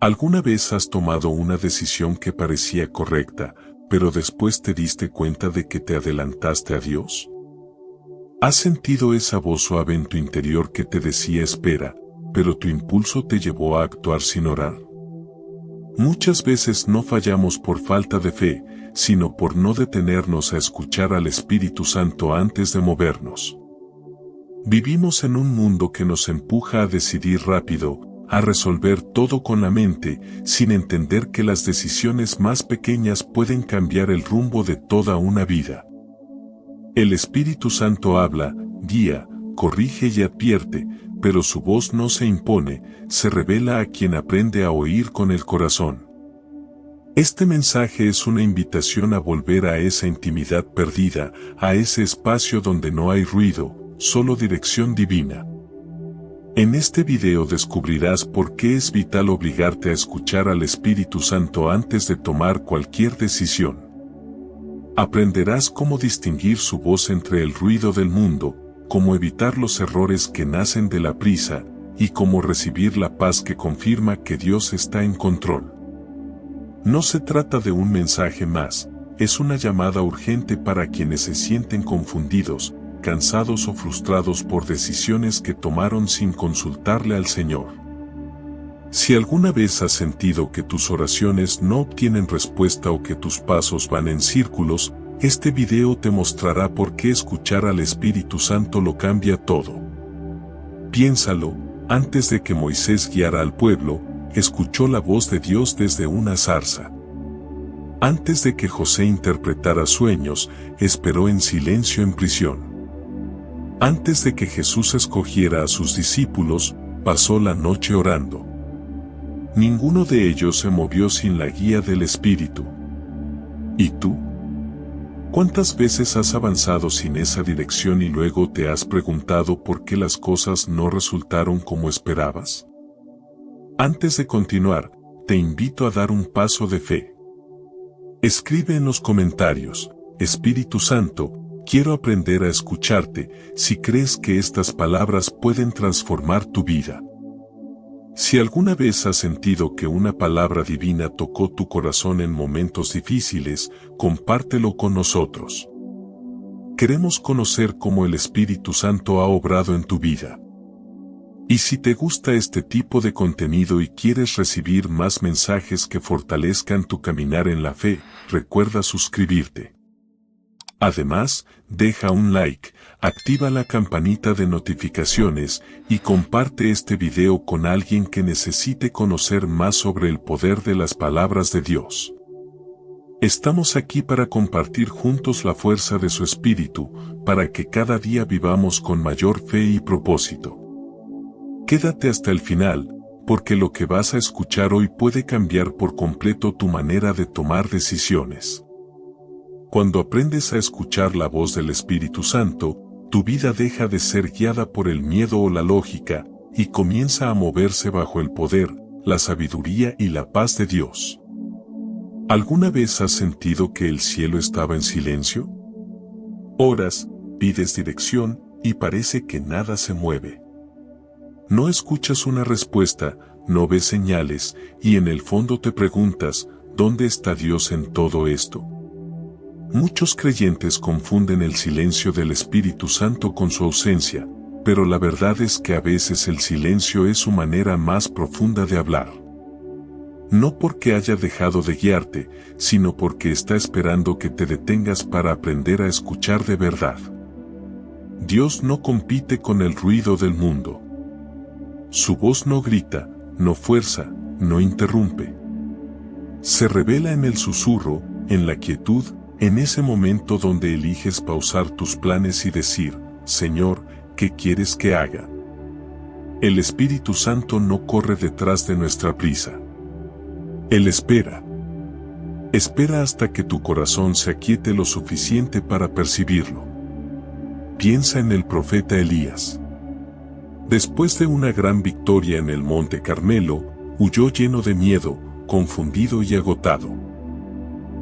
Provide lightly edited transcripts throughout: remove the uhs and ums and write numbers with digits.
¿Alguna vez has tomado una decisión que parecía correcta, pero después te diste cuenta de que te adelantaste a Dios? ¿Has sentido esa voz suave en tu interior que te decía espera, pero tu impulso te llevó a actuar sin orar? Muchas veces no fallamos por falta de fe, sino por no detenernos a escuchar al Espíritu Santo antes de movernos. Vivimos en un mundo que nos empuja a decidir rápido, a resolver todo con la mente, sin entender que las decisiones más pequeñas pueden cambiar el rumbo de toda una vida. El Espíritu Santo habla, guía, corrige y advierte, pero su voz no se impone, se revela a quien aprende a oír con el corazón. Este mensaje es una invitación a volver a esa intimidad perdida, a ese espacio donde no hay ruido, solo dirección divina. En este video descubrirás por qué es vital obligarte a escuchar al Espíritu Santo antes de tomar cualquier decisión. Aprenderás cómo distinguir su voz entre el ruido del mundo, cómo evitar los errores que nacen de la prisa, y cómo recibir la paz que confirma que Dios está en control. No se trata de un mensaje más, es una llamada urgente para quienes se sienten confundidos, cansados o frustrados por decisiones que tomaron sin consultarle al Señor. Si alguna vez has sentido que tus oraciones no obtienen respuesta o que tus pasos van en círculos, este video te mostrará por qué escuchar al Espíritu Santo lo cambia todo. Piénsalo, antes de que Moisés guiara al pueblo, escuchó la voz de Dios desde una zarza. Antes de que José interpretara sueños, esperó en silencio en prisión. Antes de que Jesús escogiera a sus discípulos, pasó la noche orando. Ninguno de ellos se movió sin la guía del Espíritu. ¿Y tú? ¿Cuántas veces has avanzado sin esa dirección y luego te has preguntado por qué las cosas no resultaron como esperabas? Antes de continuar, te invito a dar un paso de fe. Escribe en los comentarios, Espíritu Santo, quiero aprender a escucharte, si crees que estas palabras pueden transformar tu vida. Si alguna vez has sentido que una palabra divina tocó tu corazón en momentos difíciles, compártelo con nosotros. Queremos conocer cómo el Espíritu Santo ha obrado en tu vida. Y si te gusta este tipo de contenido y quieres recibir más mensajes que fortalezcan tu caminar en la fe, recuerda suscribirte. Además, deja un like, activa la campanita de notificaciones y comparte este video con alguien que necesite conocer más sobre el poder de las palabras de Dios. Estamos aquí para compartir juntos la fuerza de su Espíritu, para que cada día vivamos con mayor fe y propósito. Quédate hasta el final, porque lo que vas a escuchar hoy puede cambiar por completo tu manera de tomar decisiones. Cuando aprendes a escuchar la voz del Espíritu Santo, tu vida deja de ser guiada por el miedo o la lógica, y comienza a moverse bajo el poder, la sabiduría y la paz de Dios. ¿Alguna vez has sentido que el cielo estaba en silencio? Oras, pides dirección, y parece que nada se mueve. No escuchas una respuesta, no ves señales, y en el fondo te preguntas, ¿dónde está Dios en todo esto? Muchos creyentes confunden el silencio del Espíritu Santo con su ausencia, pero la verdad es que a veces el silencio es su manera más profunda de hablar. No porque haya dejado de guiarte, sino porque está esperando que te detengas para aprender a escuchar de verdad. Dios no compite con el ruido del mundo. Su voz no grita, no fuerza, no interrumpe. Se revela en el susurro, en la quietud, en ese momento donde eliges pausar tus planes y decir, Señor, ¿qué quieres que haga? El Espíritu Santo no corre detrás de nuestra prisa. Él espera. Espera hasta que tu corazón se aquiete lo suficiente para percibirlo. Piensa en el profeta Elías. Después de una gran victoria en el Monte Carmelo, huyó lleno de miedo, confundido y agotado.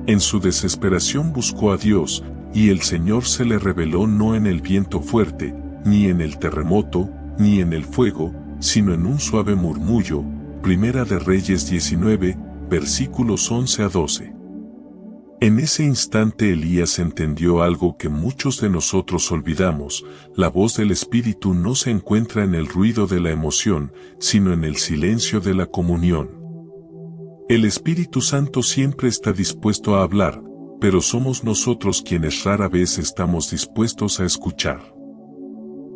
En su desesperación buscó a Dios, y el Señor se le reveló no en el viento fuerte, ni en el terremoto, ni en el fuego, sino en un suave murmullo, Primera de Reyes 19, versículos 11 a 12. En ese instante Elías entendió algo que muchos de nosotros olvidamos: la voz del Espíritu no se encuentra en el ruido de la emoción, sino en el silencio de la comunión. El Espíritu Santo siempre está dispuesto a hablar, pero somos nosotros quienes rara vez estamos dispuestos a escuchar.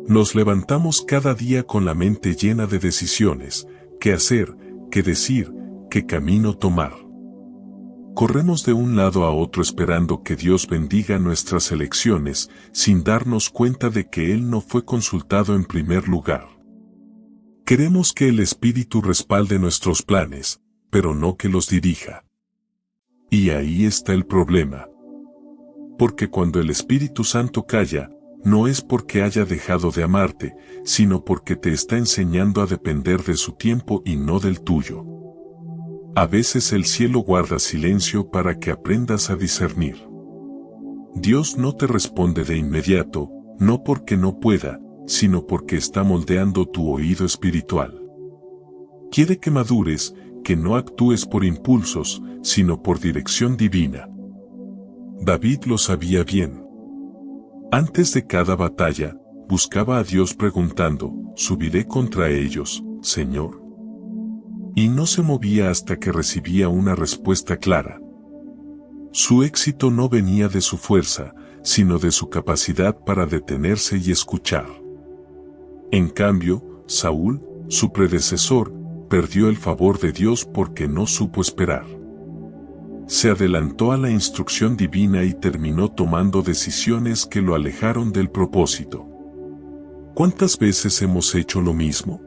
Nos levantamos cada día con la mente llena de decisiones: qué hacer, qué decir, qué camino tomar. Corremos de un lado a otro esperando que Dios bendiga nuestras elecciones, sin darnos cuenta de que Él no fue consultado en primer lugar. Queremos que el Espíritu respalde nuestros planes, pero no que los dirija. Y ahí está el problema. Porque cuando el Espíritu Santo calla, no es porque haya dejado de amarte, sino porque te está enseñando a depender de su tiempo y no del tuyo. A veces el cielo guarda silencio para que aprendas a discernir. Dios no te responde de inmediato, no porque no pueda, sino porque está moldeando tu oído espiritual. Quiere que madures, que no actúes por impulsos, sino por dirección divina. David lo sabía bien. Antes de cada batalla, buscaba a Dios preguntando: ¿subiré contra ellos, Señor? Y no se movía hasta que recibía una respuesta clara. Su éxito no venía de su fuerza, sino de su capacidad para detenerse y escuchar. En cambio, Saúl, su predecesor, perdió el favor de Dios porque no supo esperar. Se adelantó a la instrucción divina y terminó tomando decisiones que lo alejaron del propósito. ¿Cuántas veces hemos hecho lo mismo?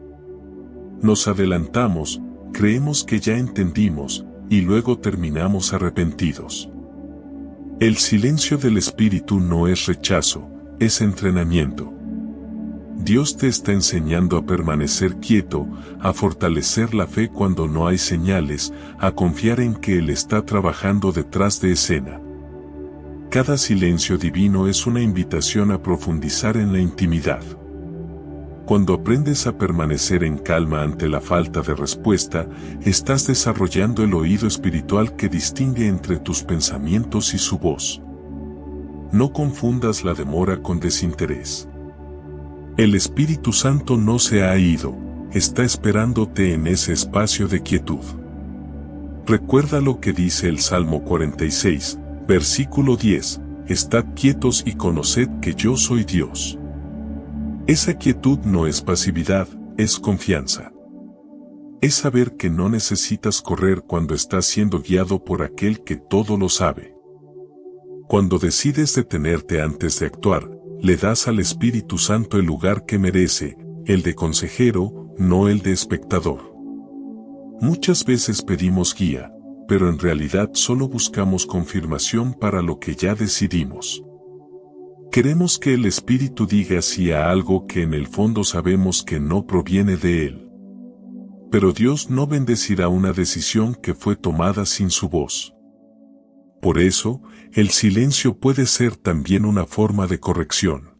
Nos adelantamos, creemos que ya entendimos, y luego terminamos arrepentidos. El silencio del Espíritu no es rechazo, es entrenamiento. Dios te está enseñando a permanecer quieto, a fortalecer la fe cuando no hay señales, a confiar en que Él está trabajando detrás de escena. Cada silencio divino es una invitación a profundizar en la intimidad. Cuando aprendes a permanecer en calma ante la falta de respuesta, estás desarrollando el oído espiritual que distingue entre tus pensamientos y su voz. No confundas la demora con desinterés. El Espíritu Santo no se ha ido, está esperándote en ese espacio de quietud. Recuerda lo que dice el Salmo 46, versículo 10, «Estad quietos y conoced que yo soy Dios». Esa quietud no es pasividad, es confianza. Es saber que no necesitas correr cuando estás siendo guiado por aquel que todo lo sabe. Cuando decides detenerte antes de actuar, le das al Espíritu Santo el lugar que merece, el de consejero, no el de espectador. Muchas veces pedimos guía, pero en realidad solo buscamos confirmación para lo que ya decidimos. Queremos que el Espíritu diga sí a algo que en el fondo sabemos que no proviene de Él. Pero Dios no bendecirá una decisión que fue tomada sin su voz. Por eso, el silencio puede ser también una forma de corrección.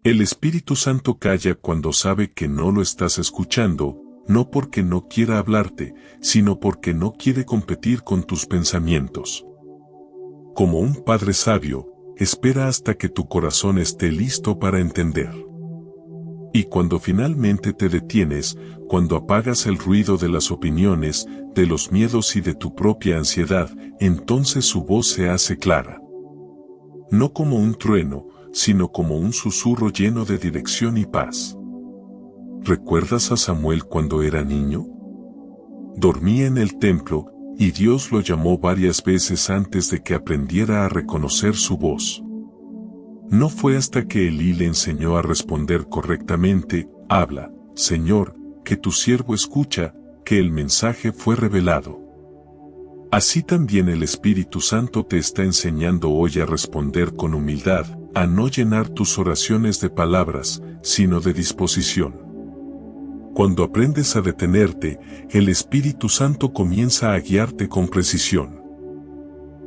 El Espíritu Santo calla cuando sabe que no lo estás escuchando, no porque no quiera hablarte, sino porque no quiere competir con tus pensamientos. Como un padre sabio, espera hasta que tu corazón esté listo para entender. Y cuando finalmente te detienes, cuando apagas el ruido de las opiniones, de los miedos y de tu propia ansiedad, entonces su voz se hace clara. No como un trueno, sino como un susurro lleno de dirección y paz. ¿Recuerdas a Samuel cuando era niño? Dormía en el templo, y Dios lo llamó varias veces antes de que aprendiera a reconocer su voz. No fue hasta que Elí le enseñó a responder correctamente: «Habla, Señor, que tu siervo escucha», que el mensaje fue revelado. Así también el Espíritu Santo te está enseñando hoy a responder con humildad, a no llenar tus oraciones de palabras, sino de disposición. Cuando aprendes a detenerte, el Espíritu Santo comienza a guiarte con precisión.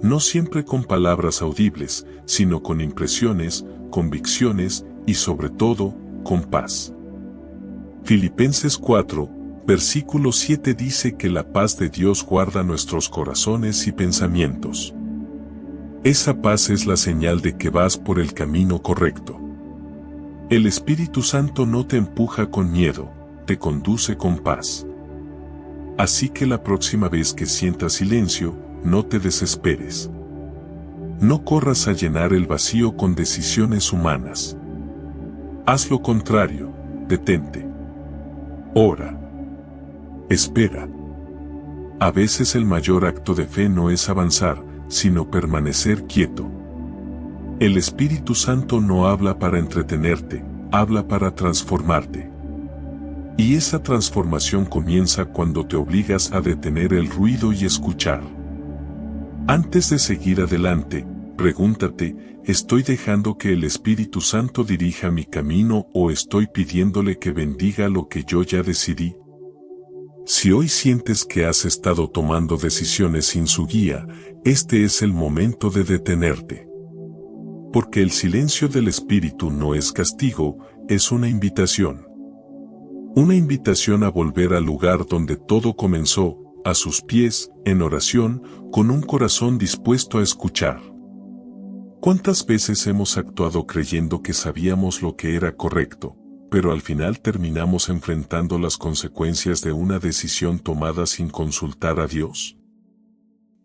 No siempre con palabras audibles, sino con impresiones, convicciones y sobre todo, con paz. Filipenses 4, Versículo 7 dice que la paz de Dios guarda nuestros corazones y pensamientos. Esa paz es la señal de que vas por el camino correcto. El Espíritu Santo no te empuja con miedo, te conduce con paz. Así que la próxima vez que sientas silencio, no te desesperes. No corras a llenar el vacío con decisiones humanas. Haz lo contrario, detente. Ora. Espera. A veces el mayor acto de fe no es avanzar, sino permanecer quieto. El Espíritu Santo no habla para entretenerte, habla para transformarte. Y esa transformación comienza cuando te obligas a detener el ruido y escuchar. Antes de seguir adelante, pregúntate, ¿estoy dejando que el Espíritu Santo dirija mi camino o estoy pidiéndole que bendiga lo que yo ya decidí? Si hoy sientes que has estado tomando decisiones sin su guía, este es el momento de detenerte. Porque el silencio del Espíritu no es castigo, es una invitación. Una invitación a volver al lugar donde todo comenzó, a sus pies, en oración, con un corazón dispuesto a escuchar. ¿Cuántas veces hemos actuado creyendo que sabíamos lo que era correcto, pero al final terminamos enfrentando las consecuencias de una decisión tomada sin consultar a Dios?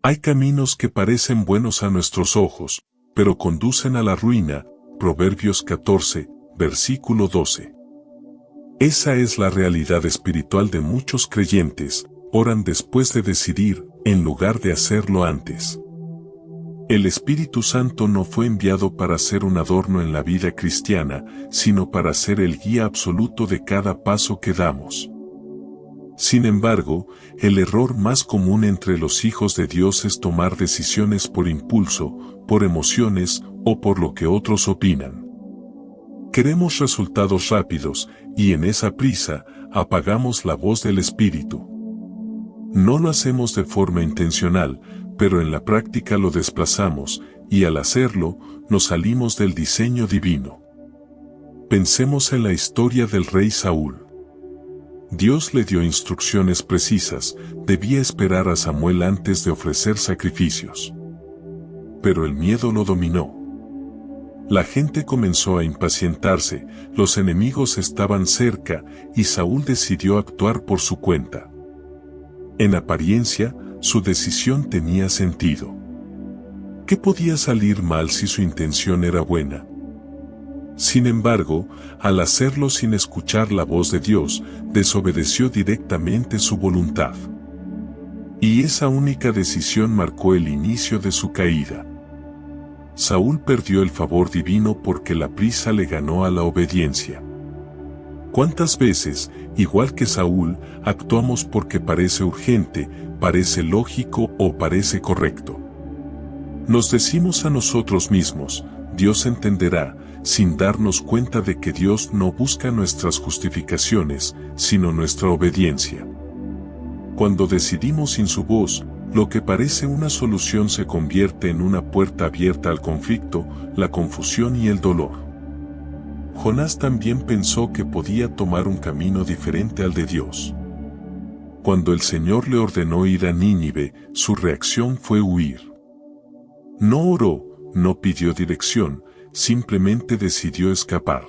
Hay caminos que parecen buenos a nuestros ojos, pero conducen a la ruina. Proverbios 14, versículo 12. Esa es la realidad espiritual de muchos creyentes, oran después de decidir, en lugar de hacerlo antes. El Espíritu Santo no fue enviado para ser un adorno en la vida cristiana, sino para ser el guía absoluto de cada paso que damos. Sin embargo, el error más común entre los hijos de Dios es tomar decisiones por impulso, por emociones o por lo que otros opinan. Queremos resultados rápidos, y en esa prisa, apagamos la voz del Espíritu. No lo hacemos de forma intencional, pero en la práctica lo desplazamos, y al hacerlo, nos salimos del diseño divino. Pensemos en la historia del rey Saúl. Dios le dio instrucciones precisas, debía esperar a Samuel antes de ofrecer sacrificios. Pero el miedo lo dominó. La gente comenzó a impacientarse, los enemigos estaban cerca, y Saúl decidió actuar por su cuenta. En apariencia, su decisión tenía sentido. ¿Qué podía salir mal si su intención era buena? Sin embargo, al hacerlo sin escuchar la voz de Dios, desobedeció directamente su voluntad. Y esa única decisión marcó el inicio de su caída. Saúl perdió el favor divino porque la prisa le ganó a la obediencia. ¿Cuántas veces, igual que Saúl, actuamos porque parece urgente, parece lógico o parece correcto? Nos decimos a nosotros mismos, Dios entenderá, sin darnos cuenta de que Dios no busca nuestras justificaciones, sino nuestra obediencia. Cuando decidimos sin su voz, lo que parece una solución se convierte en una puerta abierta al conflicto, la confusión y el dolor. Jonás también pensó que podía tomar un camino diferente al de Dios. Cuando el Señor le ordenó ir a Nínive, su reacción fue huir. No oró, no pidió dirección, simplemente decidió escapar.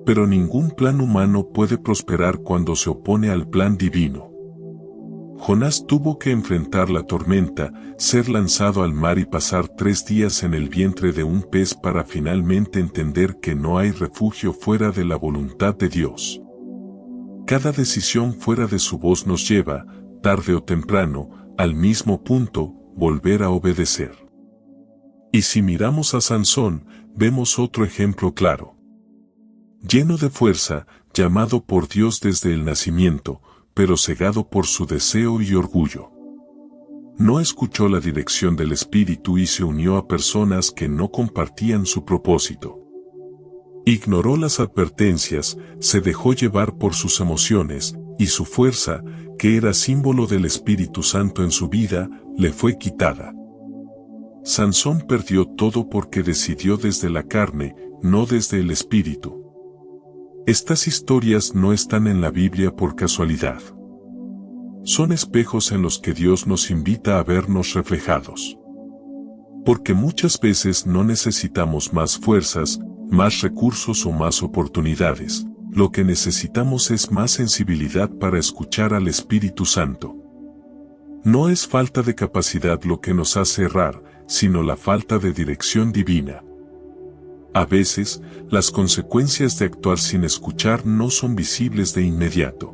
Pero ningún plan humano puede prosperar cuando se opone al plan divino. Jonás tuvo que enfrentar la tormenta, ser lanzado al mar y pasar 3 días en el vientre de un pez para finalmente entender que no hay refugio fuera de la voluntad de Dios. Cada decisión fuera de su voz nos lleva, tarde o temprano, al mismo punto, volver a obedecer. Y si miramos a Sansón, vemos otro ejemplo claro. Lleno de fuerza, llamado por Dios desde el nacimiento, pero cegado por su deseo y orgullo. No escuchó la dirección del Espíritu y se unió a personas que no compartían su propósito. Ignoró las advertencias, se dejó llevar por sus emociones, y su fuerza, que era símbolo del Espíritu Santo en su vida, le fue quitada. Sansón perdió todo porque decidió desde la carne, no desde el Espíritu. Estas historias no están en la Biblia por casualidad. Son espejos en los que Dios nos invita a vernos reflejados. Porque muchas veces no necesitamos más fuerzas, más recursos o más oportunidades. Lo que necesitamos es más sensibilidad para escuchar al Espíritu Santo. No es falta de capacidad lo que nos hace errar, sino la falta de dirección divina. A veces, las consecuencias de actuar sin escuchar no son visibles de inmediato.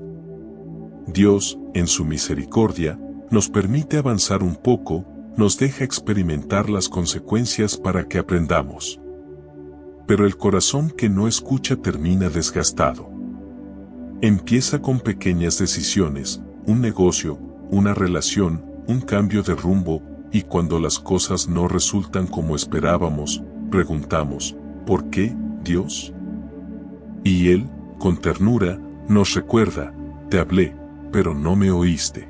Dios, en su misericordia, nos permite avanzar un poco, nos deja experimentar las consecuencias para que aprendamos. Pero el corazón que no escucha termina desgastado. Empieza con pequeñas decisiones, un negocio, una relación, un cambio de rumbo, y cuando las cosas no resultan como esperábamos, preguntamos, ¿por qué, Dios? Y Él, con ternura, nos recuerda, te hablé, pero no me oíste.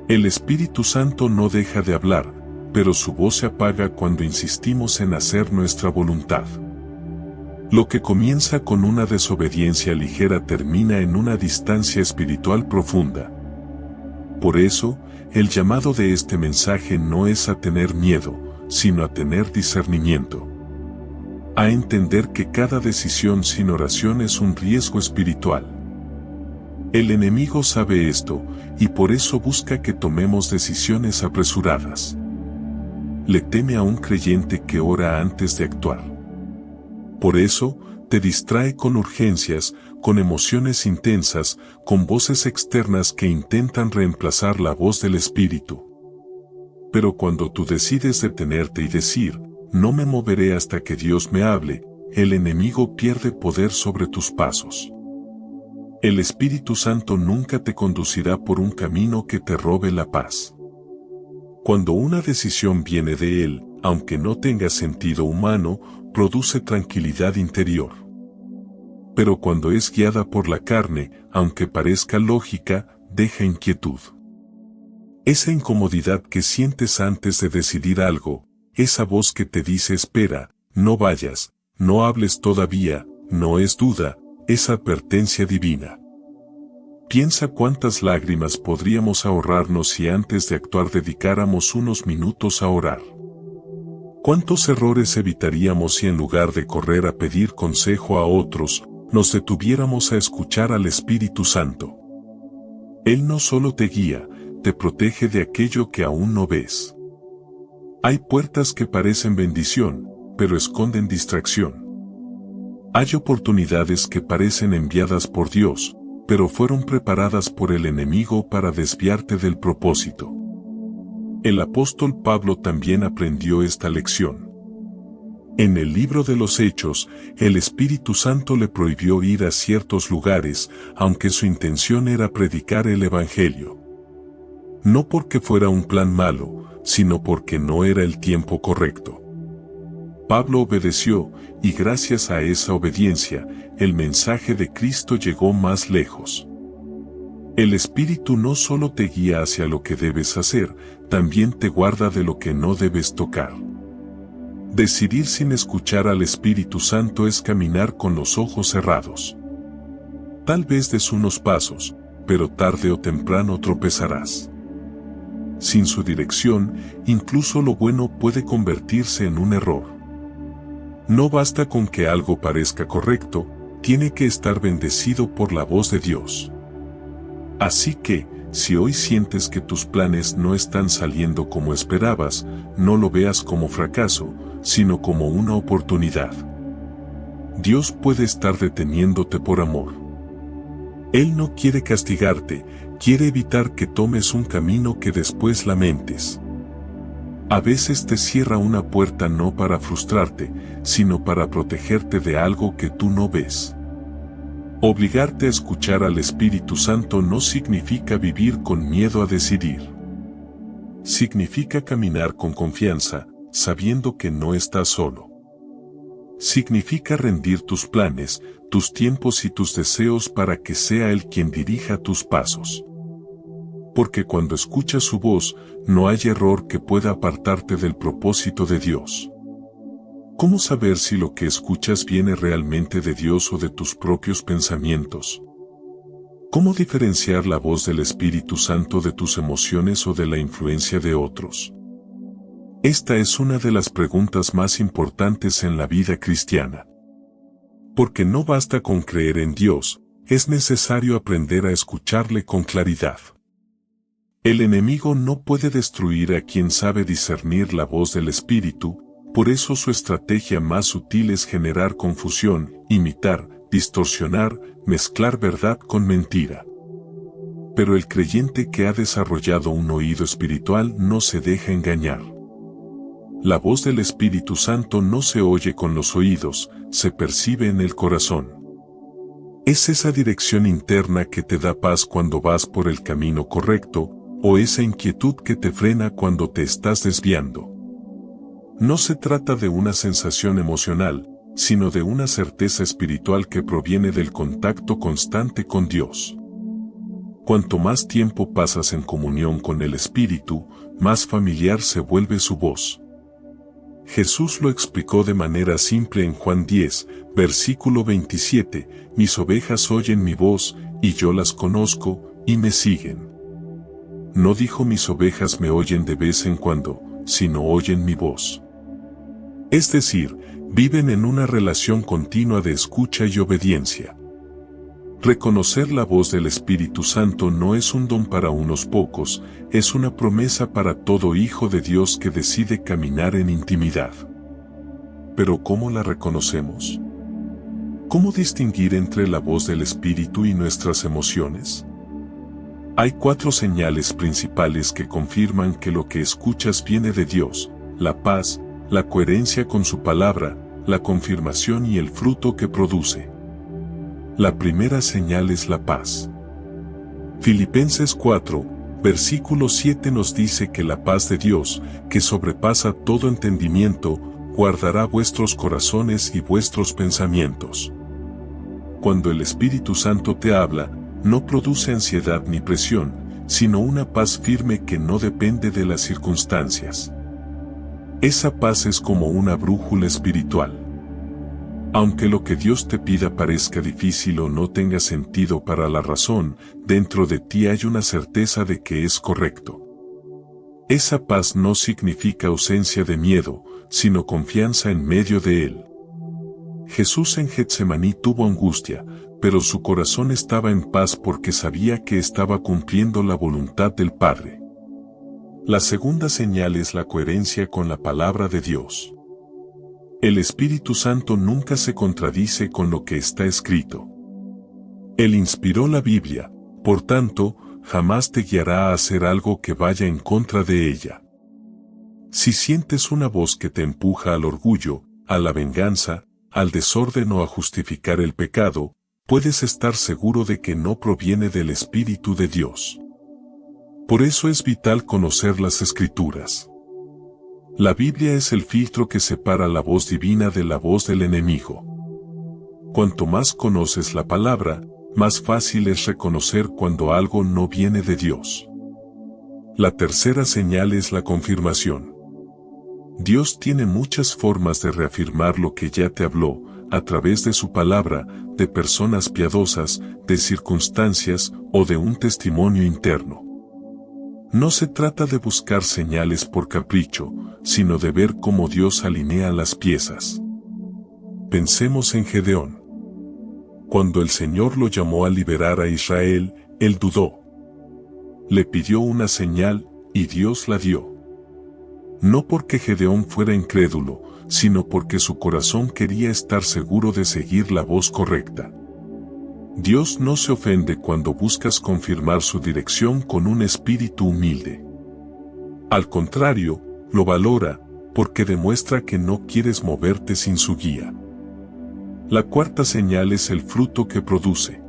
El Espíritu Santo no deja de hablar, pero su voz se apaga cuando insistimos en hacer nuestra voluntad. Lo que comienza con una desobediencia ligera termina en una distancia espiritual profunda. Por eso, el llamado de este mensaje no es a tener miedo, sino a tener discernimiento. A entender que cada decisión sin oración es un riesgo espiritual. El enemigo sabe esto, y por eso busca que tomemos decisiones apresuradas. Le teme a un creyente que ora antes de actuar. Por eso, te distrae con urgencias, con emociones intensas, con voces externas que intentan reemplazar la voz del Espíritu. Pero cuando tú decides detenerte y decir, no me moveré hasta que Dios me hable, el enemigo pierde poder sobre tus pasos. El Espíritu Santo nunca te conducirá por un camino que te robe la paz. Cuando una decisión viene de Él, aunque no tenga sentido humano, produce tranquilidad interior. Pero cuando es guiada por la carne, aunque parezca lógica, deja inquietud. Esa incomodidad que sientes antes de decidir algo, esa voz que te dice espera, no vayas, no hables todavía, no es duda, es advertencia divina. Piensa cuántas lágrimas podríamos ahorrarnos si antes de actuar dedicáramos unos minutos a orar. ¿Cuántos errores evitaríamos si en lugar de correr a pedir consejo a otros, nos detuviéramos a escuchar al Espíritu Santo? Él no solo te guía, te protege de aquello que aún no ves. Hay puertas que parecen bendición, pero esconden distracción. Hay oportunidades que parecen enviadas por Dios, pero fueron preparadas por el enemigo para desviarte del propósito. El apóstol Pablo también aprendió esta lección. En el libro de los Hechos, el Espíritu Santo le prohibió ir a ciertos lugares, aunque su intención era predicar el Evangelio. No porque fuera un plan malo, sino porque no era el tiempo correcto. Pablo obedeció, y gracias a esa obediencia, el mensaje de Cristo llegó más lejos. El Espíritu no solo te guía hacia lo que debes hacer, también te guarda de lo que no debes tocar. Decidir sin escuchar al Espíritu Santo es caminar con los ojos cerrados. Tal vez des unos pasos, pero tarde o temprano tropezarás. Sin su dirección, incluso lo bueno puede convertirse en un error. No basta con que algo parezca correcto, tiene que estar bendecido por la voz de Dios. Así que, si hoy sientes que tus planes no están saliendo como esperabas, no lo veas como fracaso, sino como una oportunidad. Dios puede estar deteniéndote por amor. Él no quiere castigarte, quiere evitar que tomes un camino que después lamentes. A veces te cierra una puerta no para frustrarte, sino para protegerte de algo que tú no ves. Obligarte a escuchar al Espíritu Santo no significa vivir con miedo a decidir. Significa caminar con confianza, sabiendo que no estás solo. Significa rendir tus planes, tus tiempos y tus deseos para que sea Él quien dirija tus pasos. Porque cuando escuchas su voz, no hay error que pueda apartarte del propósito de Dios. ¿Cómo saber si lo que escuchas viene realmente de Dios o de tus propios pensamientos? ¿Cómo diferenciar la voz del Espíritu Santo de tus emociones o de la influencia de otros? Esta es una de las preguntas más importantes en la vida cristiana. Porque no basta con creer en Dios, es necesario aprender a escucharle con claridad. El enemigo no puede destruir a quien sabe discernir la voz del Espíritu, por eso su estrategia más sutil es generar confusión, imitar, distorsionar, mezclar verdad con mentira. Pero el creyente que ha desarrollado un oído espiritual no se deja engañar. La voz del Espíritu Santo no se oye con los oídos, se percibe en el corazón. ¿Es esa dirección interna que te da paz cuando vas por el camino correcto, o esa inquietud que te frena cuando te estás desviando? No se trata de una sensación emocional, sino de una certeza espiritual que proviene del contacto constante con Dios. Cuanto más tiempo pasas en comunión con el Espíritu, más familiar se vuelve su voz. Jesús lo explicó de manera simple en Juan 10, versículo 27, mis ovejas oyen mi voz, y yo las conozco, y me siguen. No dijo mis ovejas me oyen de vez en cuando, sino oyen mi voz. Es decir, viven en una relación continua de escucha y obediencia. Reconocer la voz del Espíritu Santo no es un don para unos pocos, es una promesa para todo hijo de Dios que decide caminar en intimidad. Pero ¿cómo la reconocemos? ¿Cómo distinguir entre la voz del Espíritu y nuestras emociones? Hay 4 señales principales que confirman que lo que escuchas viene de Dios: la paz, la coherencia con su palabra, la confirmación y el fruto que produce. La primera señal es la paz. Filipenses 4, versículo 7 nos dice que la paz de Dios, que sobrepasa todo entendimiento, guardará vuestros corazones y vuestros pensamientos. Cuando el Espíritu Santo te habla, no produce ansiedad ni presión, sino una paz firme que no depende de las circunstancias. Esa paz es como una brújula espiritual. Aunque lo que Dios te pida parezca difícil o no tenga sentido para la razón, dentro de ti hay una certeza de que es correcto. Esa paz no significa ausencia de miedo, sino confianza en medio de él. Jesús en Getsemaní tuvo angustia, pero su corazón estaba en paz porque sabía que estaba cumpliendo la voluntad del Padre. La segunda señal es la coherencia con la palabra de Dios. El Espíritu Santo nunca se contradice con lo que está escrito. Él inspiró la Biblia, por tanto, jamás te guiará a hacer algo que vaya en contra de ella. Si sientes una voz que te empuja al orgullo, a la venganza, al desorden o a justificar el pecado, puedes estar seguro de que no proviene del Espíritu de Dios. Por eso es vital conocer las Escrituras. La Biblia es el filtro que separa la voz divina de la voz del enemigo. Cuanto más conoces la palabra, más fácil es reconocer cuando algo no viene de Dios. La tercera señal es la confirmación. Dios tiene muchas formas de reafirmar lo que ya te habló, a través de su palabra, de personas piadosas, de circunstancias o de un testimonio interno. No se trata de buscar señales por capricho, sino de ver cómo Dios alinea las piezas. Pensemos en Gedeón. Cuando el Señor lo llamó a liberar a Israel, él dudó. Le pidió una señal, y Dios la dio. No porque Gedeón fuera incrédulo, sino porque su corazón quería estar seguro de seguir la voz correcta. Dios no se ofende cuando buscas confirmar su dirección con un espíritu humilde. Al contrario, lo valora, porque demuestra que no quieres moverte sin su guía. La cuarta señal es el fruto que produce.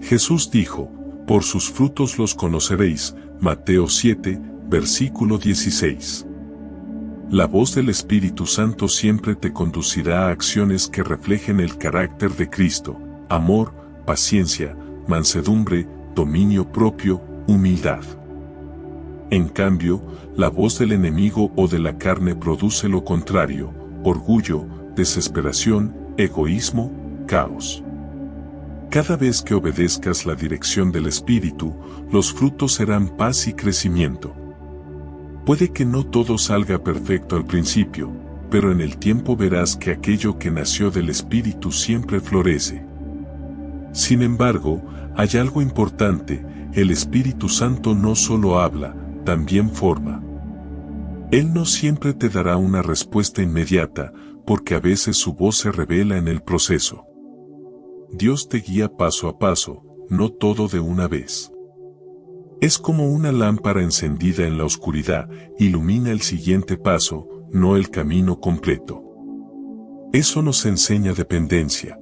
Jesús dijo, por sus frutos los conoceréis, Mateo 7, versículo 16. La voz del Espíritu Santo siempre te conducirá a acciones que reflejen el carácter de Cristo: amor, paciencia, mansedumbre, dominio propio, humildad. En cambio, la voz del enemigo o de la carne produce lo contrario: orgullo, desesperación, egoísmo, caos. Cada vez que obedezcas la dirección del Espíritu, los frutos serán paz y crecimiento. Puede que no todo salga perfecto al principio, pero en el tiempo verás que aquello que nació del Espíritu siempre florece. Sin embargo, hay algo importante: el Espíritu Santo no solo habla, también forma. Él no siempre te dará una respuesta inmediata, porque a veces su voz se revela en el proceso. Dios te guía paso a paso, no todo de una vez. Es como una lámpara encendida en la oscuridad, ilumina el siguiente paso, no el camino completo. Eso nos enseña dependencia.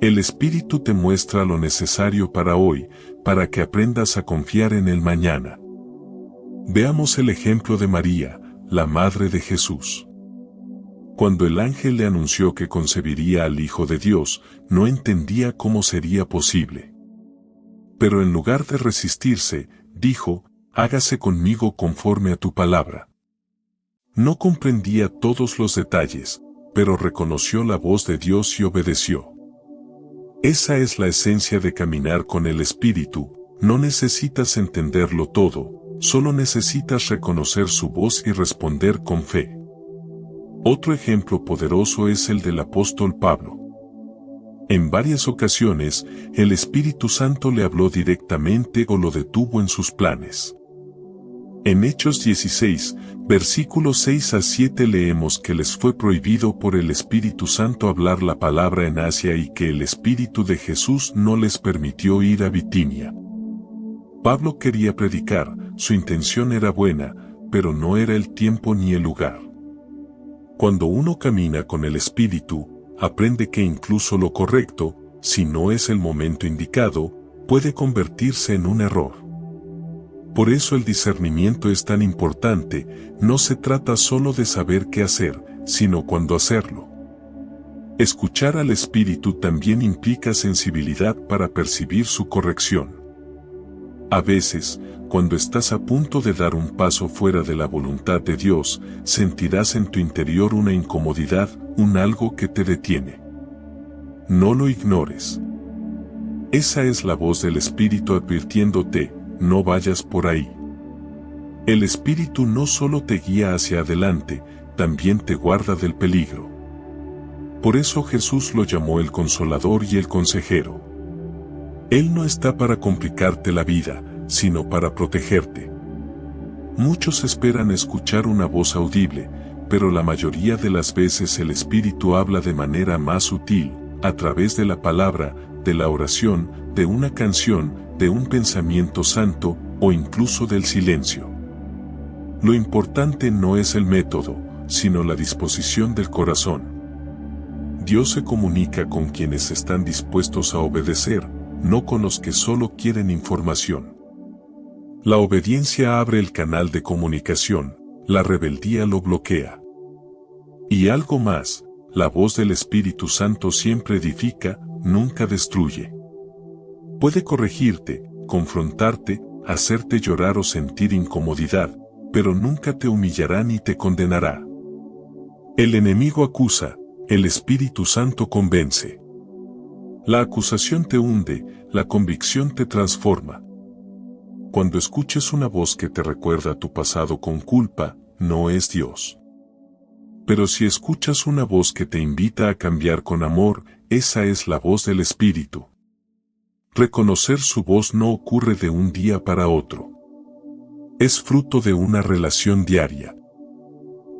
El Espíritu te muestra lo necesario para hoy, para que aprendas a confiar en el mañana. Veamos el ejemplo de María, la madre de Jesús. Cuando el ángel le anunció que concebiría al Hijo de Dios, no entendía cómo sería posible. Pero en lugar de resistirse, dijo: hágase conmigo conforme a tu palabra. No comprendía todos los detalles, pero reconoció la voz de Dios y obedeció. Esa es la esencia de caminar con el Espíritu: no necesitas entenderlo todo, solo necesitas reconocer su voz y responder con fe. Otro ejemplo poderoso es el del apóstol Pablo. En varias ocasiones, el Espíritu Santo le habló directamente o lo detuvo en sus planes. En Hechos 16, versículos 6 a 7 leemos que les fue prohibido por el Espíritu Santo hablar la palabra en Asia y que el Espíritu de Jesús no les permitió ir a Bitinia. Pablo quería predicar, su intención era buena, pero no era el tiempo ni el lugar. Cuando uno camina con el Espíritu, aprende que incluso lo correcto, si no es el momento indicado, puede convertirse en un error. Por eso el discernimiento es tan importante: no se trata solo de saber qué hacer, sino cuándo hacerlo. Escuchar al Espíritu también implica sensibilidad para percibir su corrección. A veces, cuando estás a punto de dar un paso fuera de la voluntad de Dios, sentirás en tu interior una incomodidad, un algo que te detiene. No lo ignores. Esa es la voz del Espíritu advirtiéndote: no vayas por ahí. El Espíritu no solo te guía hacia adelante, también te guarda del peligro. Por eso Jesús lo llamó el Consolador y el Consejero. Él no está para complicarte la vida, sino para protegerte. Muchos esperan escuchar una voz audible, pero la mayoría de las veces el Espíritu habla de manera más sutil, a través de la palabra, de la oración, de una canción, de un pensamiento santo, o incluso del silencio. Lo importante no es el método, sino la disposición del corazón. Dios se comunica con quienes están dispuestos a obedecer, no con los que solo quieren información. La obediencia abre el canal de comunicación, la rebeldía lo bloquea. Y algo más: la voz del Espíritu Santo siempre edifica, nunca destruye. Puede corregirte, confrontarte, hacerte llorar o sentir incomodidad, pero nunca te humillará ni te condenará. El enemigo acusa, el Espíritu Santo convence. La acusación te hunde, la convicción te transforma. Cuando escuches una voz que te recuerda tu pasado con culpa, no es Dios. Pero si escuchas una voz que te invita a cambiar con amor, esa es la voz del Espíritu. Reconocer su voz no ocurre de un día para otro. Es fruto de una relación diaria.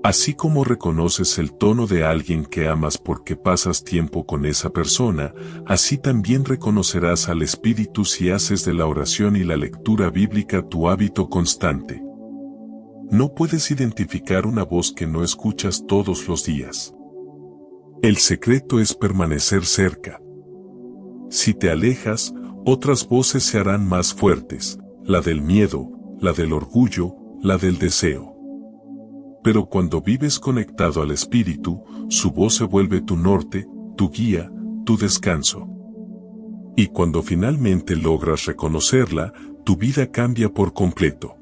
Así como reconoces el tono de alguien que amas porque pasas tiempo con esa persona, así también reconocerás al Espíritu si haces de la oración y la lectura bíblica tu hábito constante. No puedes identificar una voz que no escuchas todos los días. El secreto es permanecer cerca. Si te alejas, otras voces se harán más fuertes, la del miedo, la del orgullo, la del deseo. Pero cuando vives conectado al Espíritu, su voz se vuelve tu norte, tu guía, tu descanso. Y cuando finalmente logras reconocerla, tu vida cambia por completo.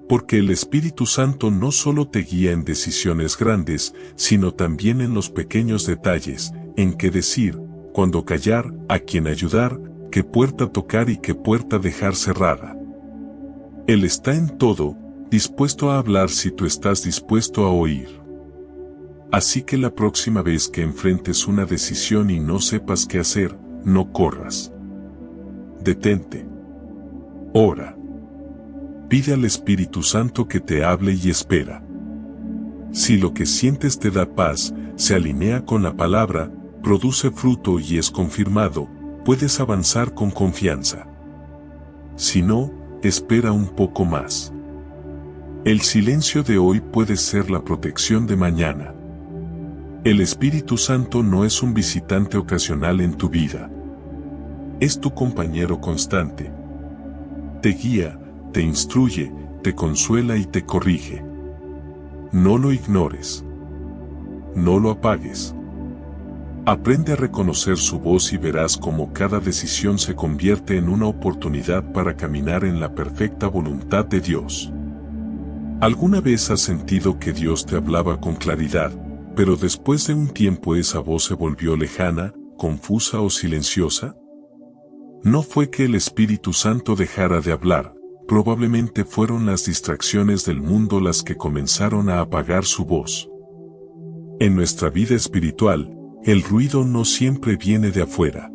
Porque el Espíritu Santo no solo te guía en decisiones grandes, sino también en los pequeños detalles, en qué decir, cuándo callar, a quién ayudar, qué puerta tocar y qué puerta dejar cerrada. Él está en todo, dispuesto a hablar si tú estás dispuesto a oír. Así que la próxima vez que enfrentes una decisión y no sepas qué hacer, no corras. Detente. Ora. Pide al Espíritu Santo que te hable y espera. Si lo que sientes te da paz, se alinea con la palabra, produce fruto y es confirmado, puedes avanzar con confianza. Si no, espera un poco más. El silencio de hoy puede ser la protección de mañana. El Espíritu Santo no es un visitante ocasional en tu vida. Es tu compañero constante. Te guía, te instruye, te consuela y te corrige. No lo ignores. No lo apagues. Aprende a reconocer su voz y verás cómo cada decisión se convierte en una oportunidad para caminar en la perfecta voluntad de Dios. ¿Alguna vez has sentido que Dios te hablaba con claridad, pero después de un tiempo esa voz se volvió lejana, confusa o silenciosa? No fue que el Espíritu Santo dejara de hablar, probablemente fueron las distracciones del mundo las que comenzaron a apagar su voz. En nuestra vida espiritual, el ruido no siempre viene de afuera.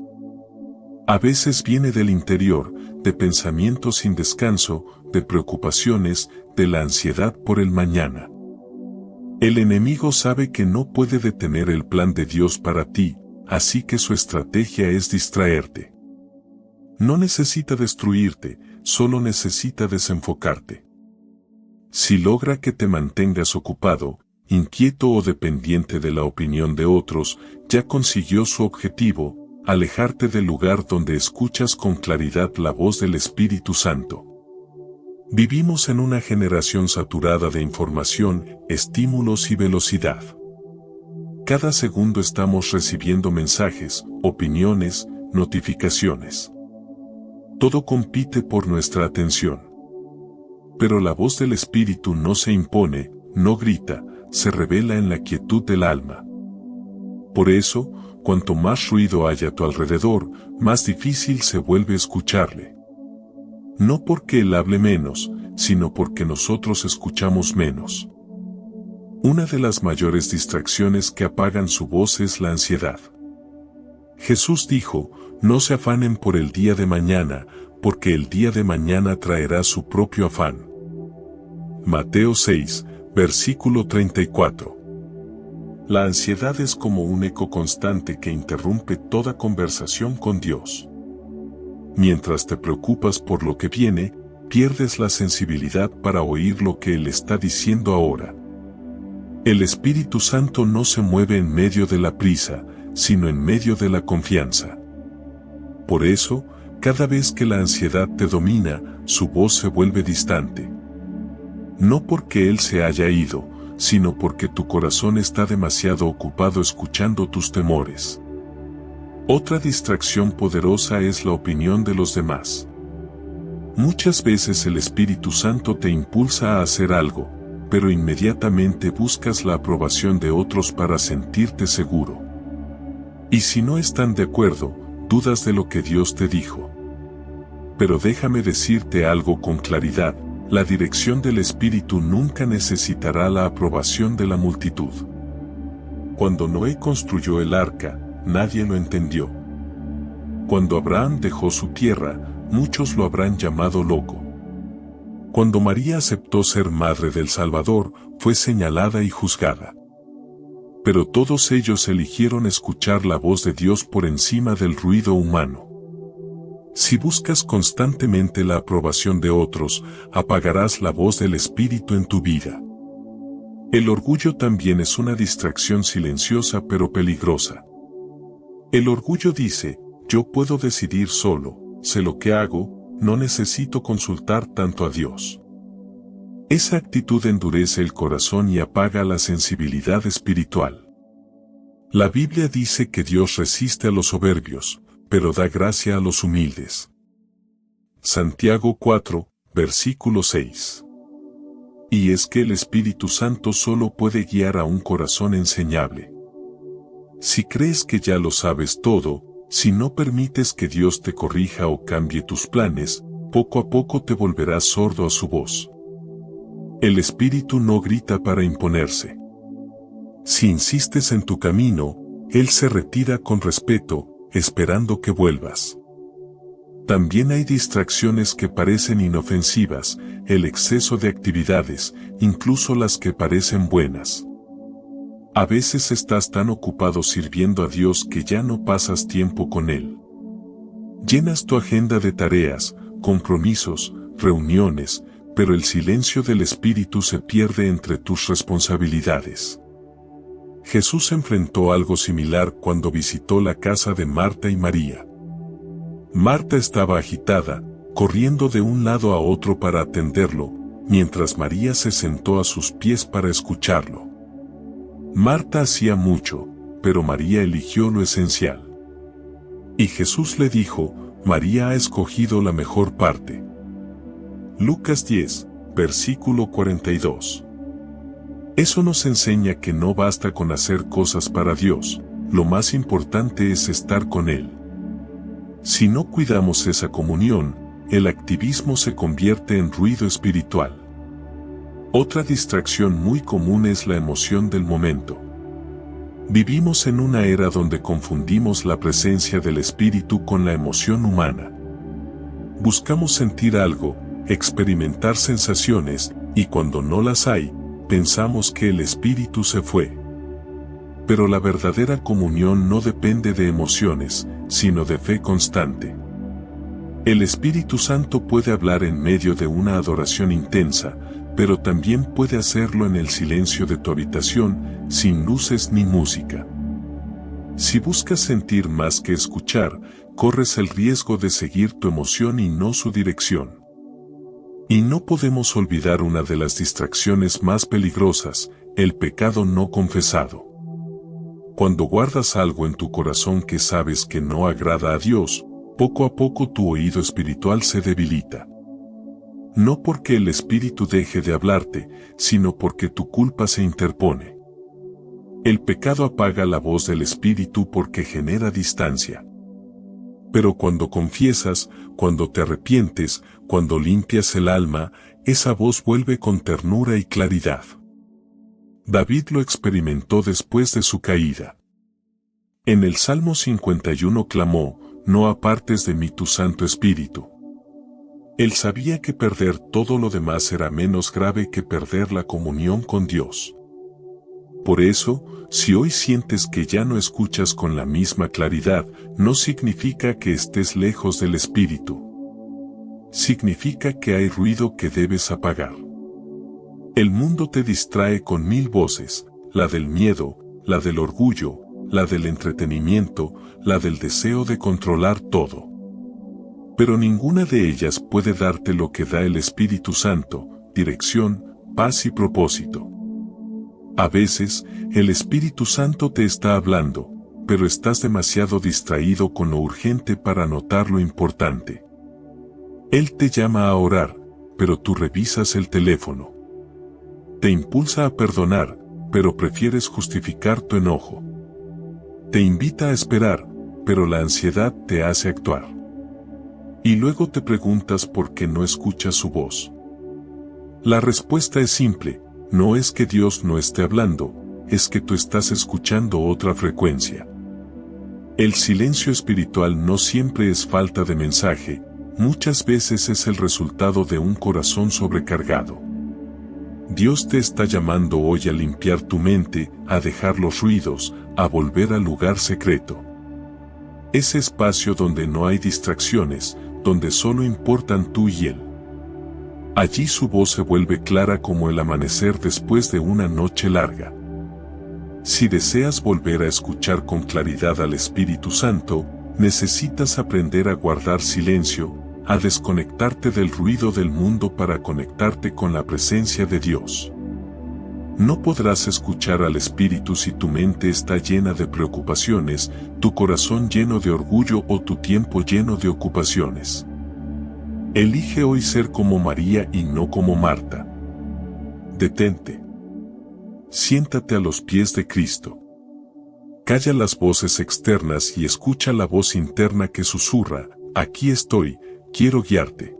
A veces viene del interior, de pensamientos sin descanso, de preocupaciones, de la ansiedad por el mañana. El enemigo sabe que no puede detener el plan de Dios para ti, así que su estrategia es distraerte. No necesita destruirte, solo necesita desenfocarte. Si logra que te mantengas ocupado, inquieto o dependiente de la opinión de otros, ya consiguió su objetivo, alejarte del lugar donde escuchas con claridad la voz del Espíritu Santo. Vivimos en una generación saturada de información, estímulos y velocidad. Cada segundo estamos recibiendo mensajes, opiniones, notificaciones. Todo compite por nuestra atención. Pero la voz del Espíritu no se impone, no grita, se revela en la quietud del alma. Por eso, cuanto más ruido haya a tu alrededor, más difícil se vuelve escucharle. No porque Él hable menos, sino porque nosotros escuchamos menos. Una de las mayores distracciones que apagan su voz es la ansiedad. Jesús dijo, no se afanen por el día de mañana, porque el día de mañana traerá su propio afán. Mateo 6, versículo 34. La ansiedad es como un eco constante que interrumpe toda conversación con Dios. Mientras te preocupas por lo que viene, pierdes la sensibilidad para oír lo que Él está diciendo ahora. El Espíritu Santo no se mueve en medio de la prisa, sino en medio de la confianza. Por eso, cada vez que la ansiedad te domina, su voz se vuelve distante. No porque Él se haya ido, sino porque tu corazón está demasiado ocupado escuchando tus temores. Otra distracción poderosa es la opinión de los demás. Muchas veces el Espíritu Santo te impulsa a hacer algo, pero inmediatamente buscas la aprobación de otros para sentirte seguro. Y si no están de acuerdo, dudas de lo que Dios te dijo. Pero déjame decirte algo con claridad, la dirección del Espíritu nunca necesitará la aprobación de la multitud. Cuando Noé construyó el arca, nadie lo entendió. Cuando Abraham dejó su tierra, muchos lo habrán llamado loco. Cuando María aceptó ser madre del Salvador, fue señalada y juzgada. Pero todos ellos eligieron escuchar la voz de Dios por encima del ruido humano. Si buscas constantemente la aprobación de otros, apagarás la voz del Espíritu en tu vida. El orgullo también es una distracción silenciosa pero peligrosa. El orgullo dice, yo puedo decidir solo, sé lo que hago, no necesito consultar tanto a Dios. Esa actitud endurece el corazón y apaga la sensibilidad espiritual. La Biblia dice que Dios resiste a los soberbios, pero da gracia a los humildes. Santiago 4, versículo 6. Y es que el Espíritu Santo solo puede guiar a un corazón enseñable. Si crees que ya lo sabes todo, si no permites que Dios te corrija o cambie tus planes, poco a poco te volverás sordo a su voz. El Espíritu no grita para imponerse. Si insistes en tu camino, Él se retira con respeto, esperando que vuelvas. También hay distracciones que parecen inofensivas, el exceso de actividades, incluso las que parecen buenas. A veces estás tan ocupado sirviendo a Dios que ya no pasas tiempo con Él. Llenas tu agenda de tareas, compromisos, reuniones, pero el silencio del Espíritu se pierde entre tus responsabilidades. Jesús enfrentó algo similar cuando visitó la casa de Marta y María. Marta estaba agitada, corriendo de un lado a otro para atenderlo, mientras María se sentó a sus pies para escucharlo. Marta hacía mucho, pero María eligió lo esencial. Y Jesús le dijo, María ha escogido la mejor parte. Lucas 10, versículo 42. Eso nos enseña que no basta con hacer cosas para Dios, lo más importante es estar con Él. Si no cuidamos esa comunión, el activismo se convierte en ruido espiritual. Otra distracción muy común es la emoción del momento. Vivimos en una era donde confundimos la presencia del Espíritu con la emoción humana. Buscamos sentir algo, experimentar sensaciones, y cuando no las hay, pensamos que el Espíritu se fue. Pero la verdadera comunión no depende de emociones, sino de fe constante. El Espíritu Santo puede hablar en medio de una adoración intensa, pero también puede hacerlo en el silencio de tu habitación, sin luces ni música. Si buscas sentir más que escuchar, corres el riesgo de seguir tu emoción y no su dirección. Y no podemos olvidar una de las distracciones más peligrosas, el pecado no confesado. Cuando guardas algo en tu corazón que sabes que no agrada a Dios, poco a poco tu oído espiritual se debilita. No porque el Espíritu deje de hablarte, sino porque tu culpa se interpone. El pecado apaga la voz del Espíritu porque genera distancia. Pero cuando confiesas, cuando te arrepientes, cuando limpias el alma, esa voz vuelve con ternura y claridad. David lo experimentó después de su caída. En el Salmo 51 clamó, no apartes de mí tu Santo Espíritu. Él sabía que perder todo lo demás era menos grave que perder la comunión con Dios. Por eso, si hoy sientes que ya no escuchas con la misma claridad, no significa que estés lejos del Espíritu. Significa que hay ruido que debes apagar. El mundo te distrae con 1000 voces, la del miedo, la del orgullo, la del entretenimiento, la del deseo de controlar todo. Pero ninguna de ellas puede darte lo que da el Espíritu Santo, dirección, paz y propósito. A veces, el Espíritu Santo te está hablando, pero estás demasiado distraído con lo urgente para notar lo importante. Él te llama a orar, pero tú revisas el teléfono. Te impulsa a perdonar, pero prefieres justificar tu enojo. Te invita a esperar, pero la ansiedad te hace actuar. Y luego te preguntas por qué no escuchas su voz. La respuesta es simple, no es que Dios no esté hablando, es que tú estás escuchando otra frecuencia. El silencio espiritual no siempre es falta de mensaje, muchas veces es el resultado de un corazón sobrecargado. Dios te está llamando hoy a limpiar tu mente, a dejar los ruidos, a volver al lugar secreto. Ese espacio donde no hay distracciones, donde solo importan tú y Él. Allí su voz se vuelve clara como el amanecer después de una noche larga. Si deseas volver a escuchar con claridad al Espíritu Santo, necesitas aprender a guardar silencio, a desconectarte del ruido del mundo para conectarte con la presencia de Dios. No podrás escuchar al Espíritu si tu mente está llena de preocupaciones, tu corazón lleno de orgullo o tu tiempo lleno de ocupaciones. Elige hoy ser como María y no como Marta. detente. Siéntate a los pies de Cristo. Calla las voces externas y escucha la voz interna que susurra: aquí estoy, quiero guiarte.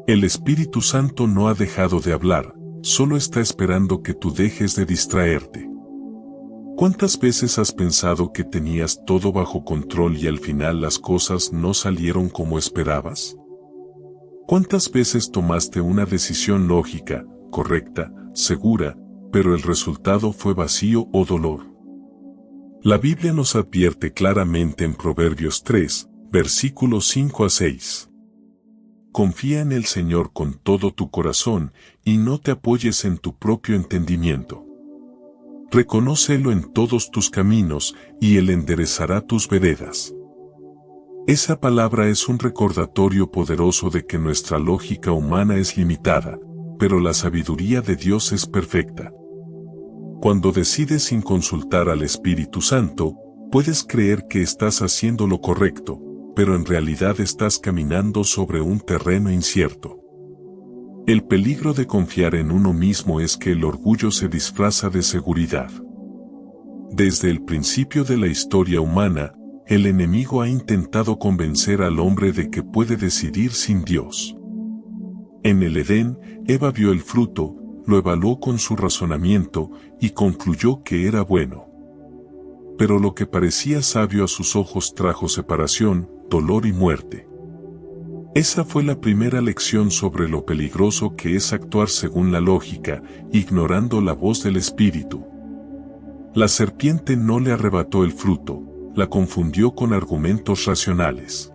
El Espíritu Santo no ha dejado de hablar, solo está esperando que tú dejes de distraerte. ¿Cuántas veces has pensado que tenías todo bajo control y al final las cosas no salieron como esperabas? ¿Cuántas veces tomaste una decisión lógica, correcta, segura, pero el resultado fue vacío o dolor? La Biblia nos advierte claramente en Proverbios 3, versículos 5 a 6. Confía en el Señor con todo tu corazón y no te apoyes en tu propio entendimiento. Reconócelo en todos tus caminos y Él enderezará tus veredas. Esa palabra es un recordatorio poderoso de que nuestra lógica humana es limitada, pero la sabiduría de Dios es perfecta. Cuando decides sin consultar al Espíritu Santo, puedes creer que estás haciendo lo correcto, pero en realidad estás caminando sobre un terreno incierto. El peligro de confiar en uno mismo es que el orgullo se disfraza de seguridad. Desde el principio de la historia humana, el enemigo ha intentado convencer al hombre de que puede decidir sin Dios. En el Edén, Eva vio el fruto, lo evaluó con su razonamiento y concluyó que era bueno. Pero lo que parecía sabio a sus ojos trajo separación, dolor y muerte. Esa fue la primera lección sobre lo peligroso que es actuar según la lógica, ignorando la voz del Espíritu. La serpiente no le arrebató el fruto, la confundió con argumentos racionales.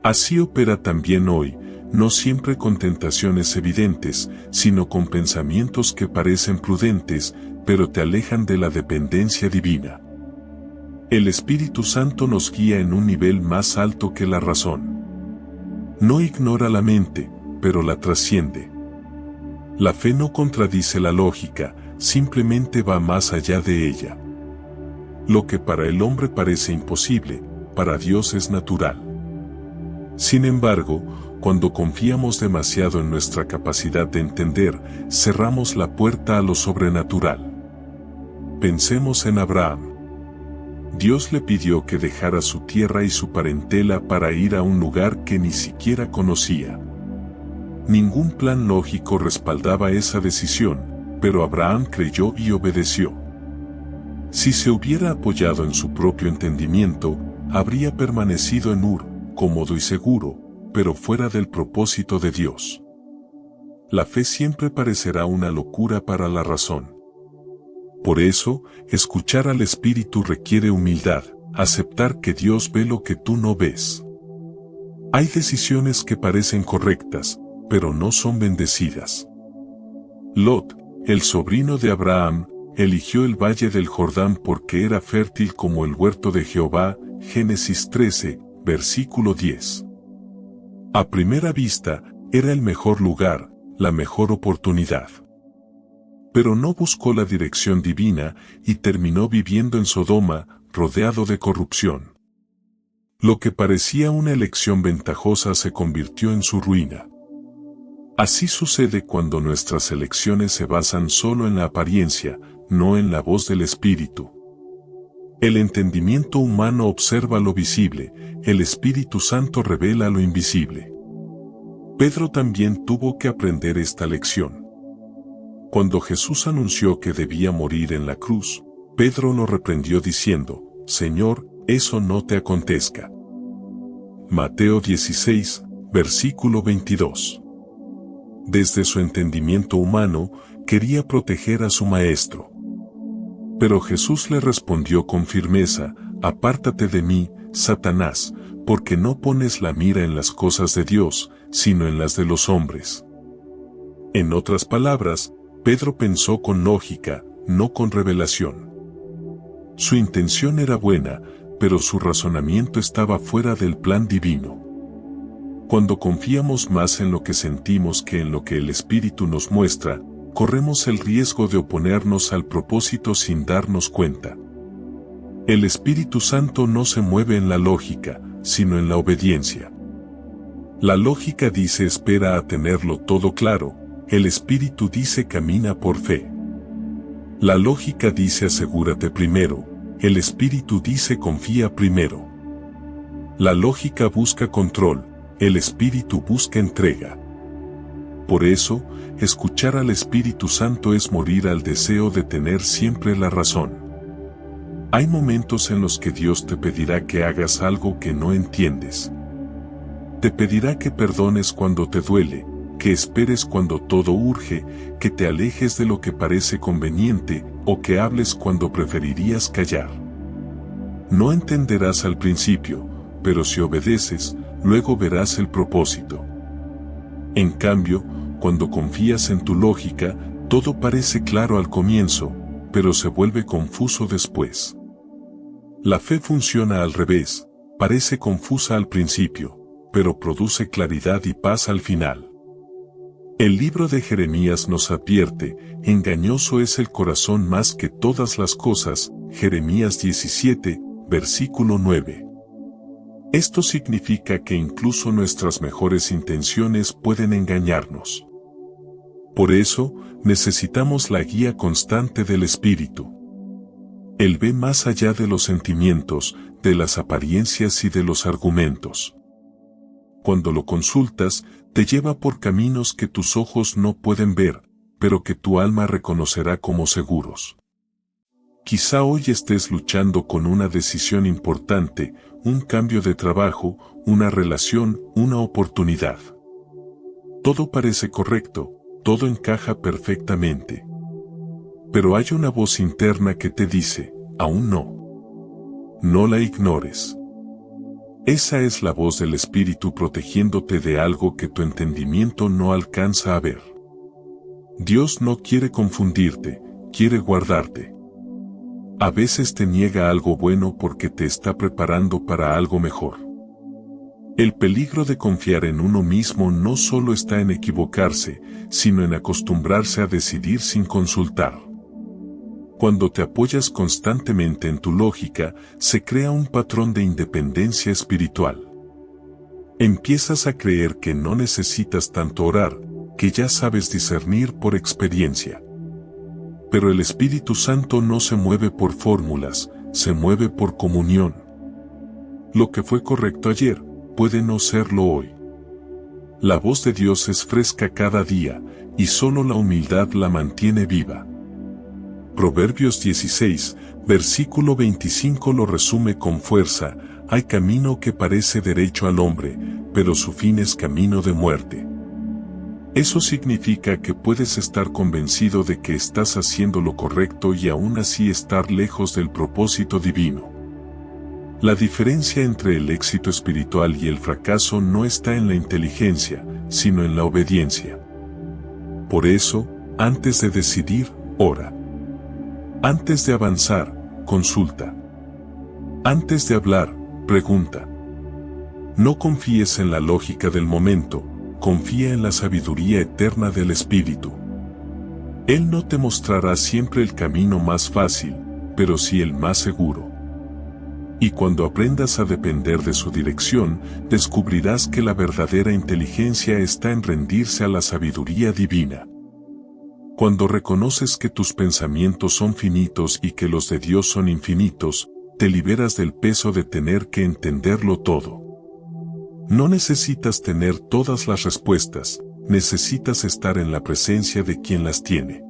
Así opera también hoy, no siempre con tentaciones evidentes, sino con pensamientos que parecen prudentes, pero te alejan de la dependencia divina. El Espíritu Santo nos guía en un nivel más alto que la razón. No ignora la mente, pero la trasciende. La fe no contradice la lógica, simplemente va más allá de ella. Lo que para el hombre parece imposible, para Dios es natural. Sin embargo, cuando confiamos demasiado en nuestra capacidad de entender, cerramos la puerta a lo sobrenatural. Pensemos en Abraham. Dios le pidió que dejara su tierra y su parentela para ir a un lugar que ni siquiera conocía. Ningún plan lógico respaldaba esa decisión, pero Abraham creyó y obedeció. Si se hubiera apoyado en su propio entendimiento, habría permanecido en Ur, cómodo y seguro, pero fuera del propósito de Dios. La fe siempre parecerá una locura para la razón. Por eso, escuchar al Espíritu requiere humildad, aceptar que Dios ve lo que tú no ves. Hay decisiones que parecen correctas, pero no son bendecidas. Lot, el sobrino de Abraham, eligió el valle del Jordán porque era fértil como el huerto de Jehová, Génesis 13, versículo 10. A primera vista, era el mejor lugar, la mejor oportunidad. Pero no buscó la dirección divina y terminó viviendo en Sodoma, rodeado de corrupción. Lo que parecía una elección ventajosa se convirtió en su ruina. Así sucede cuando nuestras elecciones se basan solo en la apariencia, no en la voz del Espíritu. El entendimiento humano observa lo visible, el Espíritu Santo revela lo invisible. Pedro también tuvo que aprender esta lección. Cuando Jesús anunció que debía morir en la cruz, Pedro lo reprendió diciendo: Señor, eso no te acontezca. Mateo 16, versículo 22. Desde su entendimiento humano, quería proteger a su maestro. Pero Jesús le respondió con firmeza: Apártate de mí, Satanás, porque no pones la mira en las cosas de Dios, sino en las de los hombres. En otras palabras, Pedro pensó con lógica, no con revelación. Su intención era buena, pero su razonamiento estaba fuera del plan divino. Cuando confiamos más en lo que sentimos que en lo que el Espíritu nos muestra, corremos el riesgo de oponernos al propósito sin darnos cuenta. El Espíritu Santo no se mueve en la lógica, sino en la obediencia. La lógica dice espera a tenerlo todo claro, el espíritu dice camina por fe. La lógica dice asegúrate primero, el espíritu dice confía primero. La lógica busca control, el espíritu busca entrega. Por eso, escuchar al Espíritu Santo es morir al deseo de tener siempre la razón. Hay momentos en los que Dios te pedirá que hagas algo que no entiendes. Te pedirá que perdones cuando te duele, que esperes cuando todo urge, que te alejes de lo que parece conveniente, o que hables cuando preferirías callar. No entenderás al principio, pero si obedeces, luego verás el propósito. En cambio, cuando confías en tu lógica, todo parece claro al comienzo, pero se vuelve confuso después. La fe funciona al revés, parece confusa al principio, pero produce claridad y paz al final. El libro de Jeremías nos advierte, engañoso es el corazón más que todas las cosas, Jeremías 17, versículo 9. Esto significa que incluso nuestras mejores intenciones pueden engañarnos. Por eso, necesitamos la guía constante del Espíritu. Él ve más allá de los sentimientos, de las apariencias y de los argumentos. Cuando lo consultas, te lleva por caminos que tus ojos no pueden ver, pero que tu alma reconocerá como seguros. Quizá hoy estés luchando con una decisión importante, un cambio de trabajo, una relación, una oportunidad. Todo parece correcto, todo encaja perfectamente. Pero hay una voz interna que te dice, aún no. No la ignores. Esa es la voz del Espíritu protegiéndote de algo que tu entendimiento no alcanza a ver. Dios no quiere confundirte, quiere guardarte. A veces te niega algo bueno porque te está preparando para algo mejor. El peligro de confiar en uno mismo no solo está en equivocarse, sino en acostumbrarse a decidir sin consultar. Cuando te apoyas constantemente en tu lógica, se crea un patrón de independencia espiritual. Empiezas a creer que no necesitas tanto orar, que ya sabes discernir por experiencia. Pero el Espíritu Santo no se mueve por fórmulas, se mueve por comunión. Lo que fue correcto ayer, puede no serlo hoy. La voz de Dios es fresca cada día, y solo la humildad la mantiene viva. Proverbios 16, versículo 25 lo resume con fuerza, hay camino que parece derecho al hombre, pero su fin es camino de muerte. Eso significa que puedes estar convencido de que estás haciendo lo correcto y aún así estar lejos del propósito divino. La diferencia entre el éxito espiritual y el fracaso no está en la inteligencia, sino en la obediencia. Por eso, antes de decidir, ora. Antes de avanzar, consulta. Antes de hablar, pregunta. No confíes en la lógica del momento, confía en la sabiduría eterna del Espíritu. Él no te mostrará siempre el camino más fácil, pero sí el más seguro. Y cuando aprendas a depender de su dirección, descubrirás que la verdadera inteligencia está en rendirse a la sabiduría divina. Cuando reconoces que tus pensamientos son finitos y que los de Dios son infinitos, te liberas del peso de tener que entenderlo todo. No necesitas tener todas las respuestas, necesitas estar en la presencia de quien las tiene.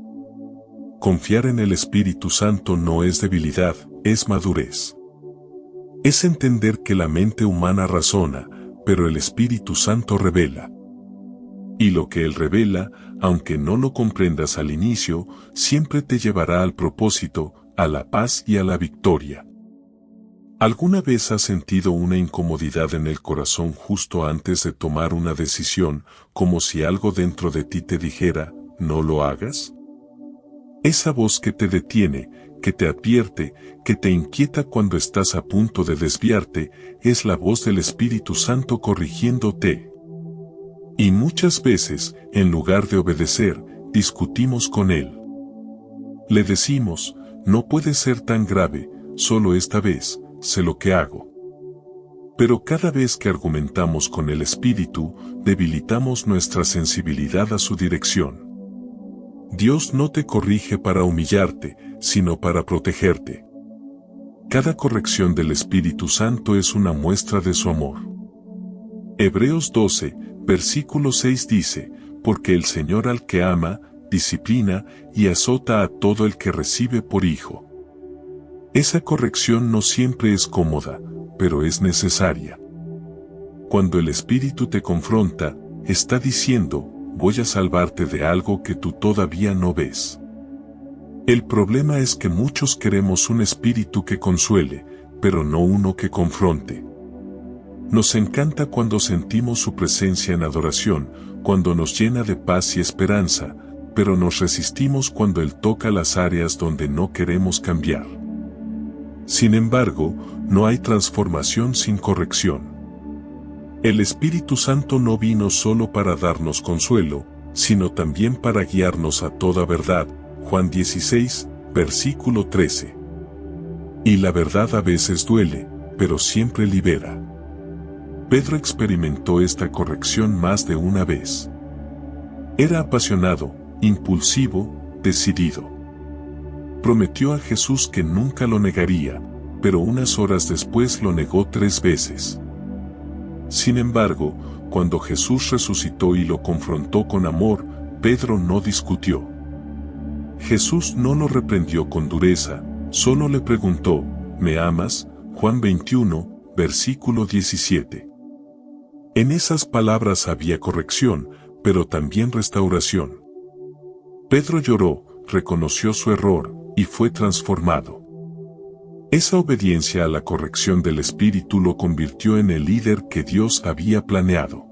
Confiar en el Espíritu Santo no es debilidad, es madurez. Es entender que la mente humana razona, pero el Espíritu Santo revela. Y lo que Él revela, aunque no lo comprendas al inicio, siempre te llevará al propósito, a la paz y a la victoria. ¿Alguna vez has sentido una incomodidad en el corazón justo antes de tomar una decisión, como si algo dentro de ti te dijera, no lo hagas? Esa voz que te detiene, que te advierte, que te inquieta cuando estás a punto de desviarte, es la voz del Espíritu Santo corrigiéndote. Y muchas veces, en lugar de obedecer, discutimos con Él. Le decimos, no puede ser tan grave, solo esta vez, sé lo que hago. Pero cada vez que argumentamos con el Espíritu, debilitamos nuestra sensibilidad a su dirección. Dios no te corrige para humillarte, sino para protegerte. Cada corrección del Espíritu Santo es una muestra de su amor. Hebreos 12, versículo 6 dice, porque el Señor al que ama, disciplina y azota a todo el que recibe por hijo. Esa corrección no siempre es cómoda, pero es necesaria. Cuando el Espíritu te confronta, está diciendo, voy a salvarte de algo que tú todavía no ves. El problema es que muchos queremos un espíritu que consuele, pero no uno que confronte. Nos encanta cuando sentimos su presencia en adoración, cuando nos llena de paz y esperanza, pero nos resistimos cuando Él toca las áreas donde no queremos cambiar. Sin embargo, no hay transformación sin corrección. El Espíritu Santo no vino solo para darnos consuelo, sino también para guiarnos a toda verdad. Juan 16, versículo 13. Y la verdad a veces duele, pero siempre libera. Pedro experimentó esta corrección más de una vez. Era apasionado, impulsivo, decidido. Prometió a Jesús que nunca lo negaría, pero unas horas después lo negó 3 veces. Sin embargo, cuando Jesús resucitó y lo confrontó con amor, Pedro no discutió. Jesús no lo reprendió con dureza, solo le preguntó, ¿me amas? Juan 21, versículo 17. En esas palabras había corrección, pero también restauración. Pedro lloró, reconoció su error, y fue transformado. Esa obediencia a la corrección del Espíritu lo convirtió en el líder que Dios había planeado.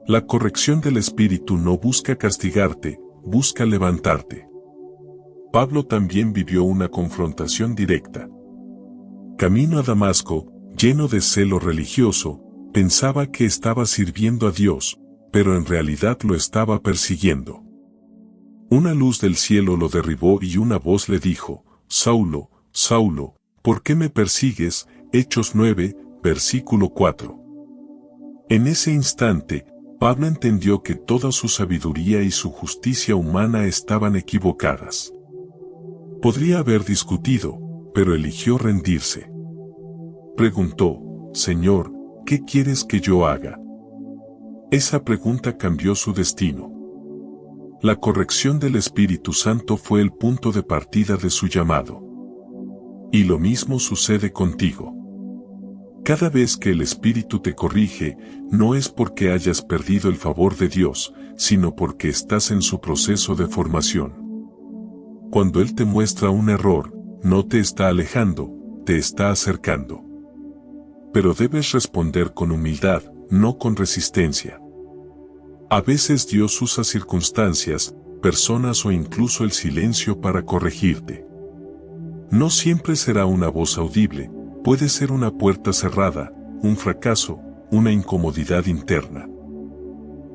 La corrección del Espíritu no busca castigarte, busca levantarte. Pablo también vivió una confrontación directa. Camino a Damasco, lleno de celo religioso, pensaba que estaba sirviendo a Dios, pero en realidad lo estaba persiguiendo. Una luz del cielo lo derribó y una voz le dijo, Saulo, Saulo, ¿por qué me persigues? Hechos 9, versículo 4. En ese instante, Pablo entendió que toda su sabiduría y su justicia humana estaban equivocadas. Podría haber discutido, pero eligió rendirse. Preguntó, Señor, ¿qué quieres que yo haga? Esa pregunta cambió su destino. La corrección del Espíritu Santo fue el punto de partida de su llamado. Y lo mismo sucede contigo. Cada vez que el Espíritu te corrige, no es porque hayas perdido el favor de Dios, sino porque estás en su proceso de formación. Cuando Él te muestra un error, no te está alejando, te está acercando. Pero debes responder con humildad, no con resistencia. A veces Dios usa circunstancias, personas o incluso el silencio para corregirte. No siempre será una voz audible, puede ser una puerta cerrada, un fracaso, una incomodidad interna.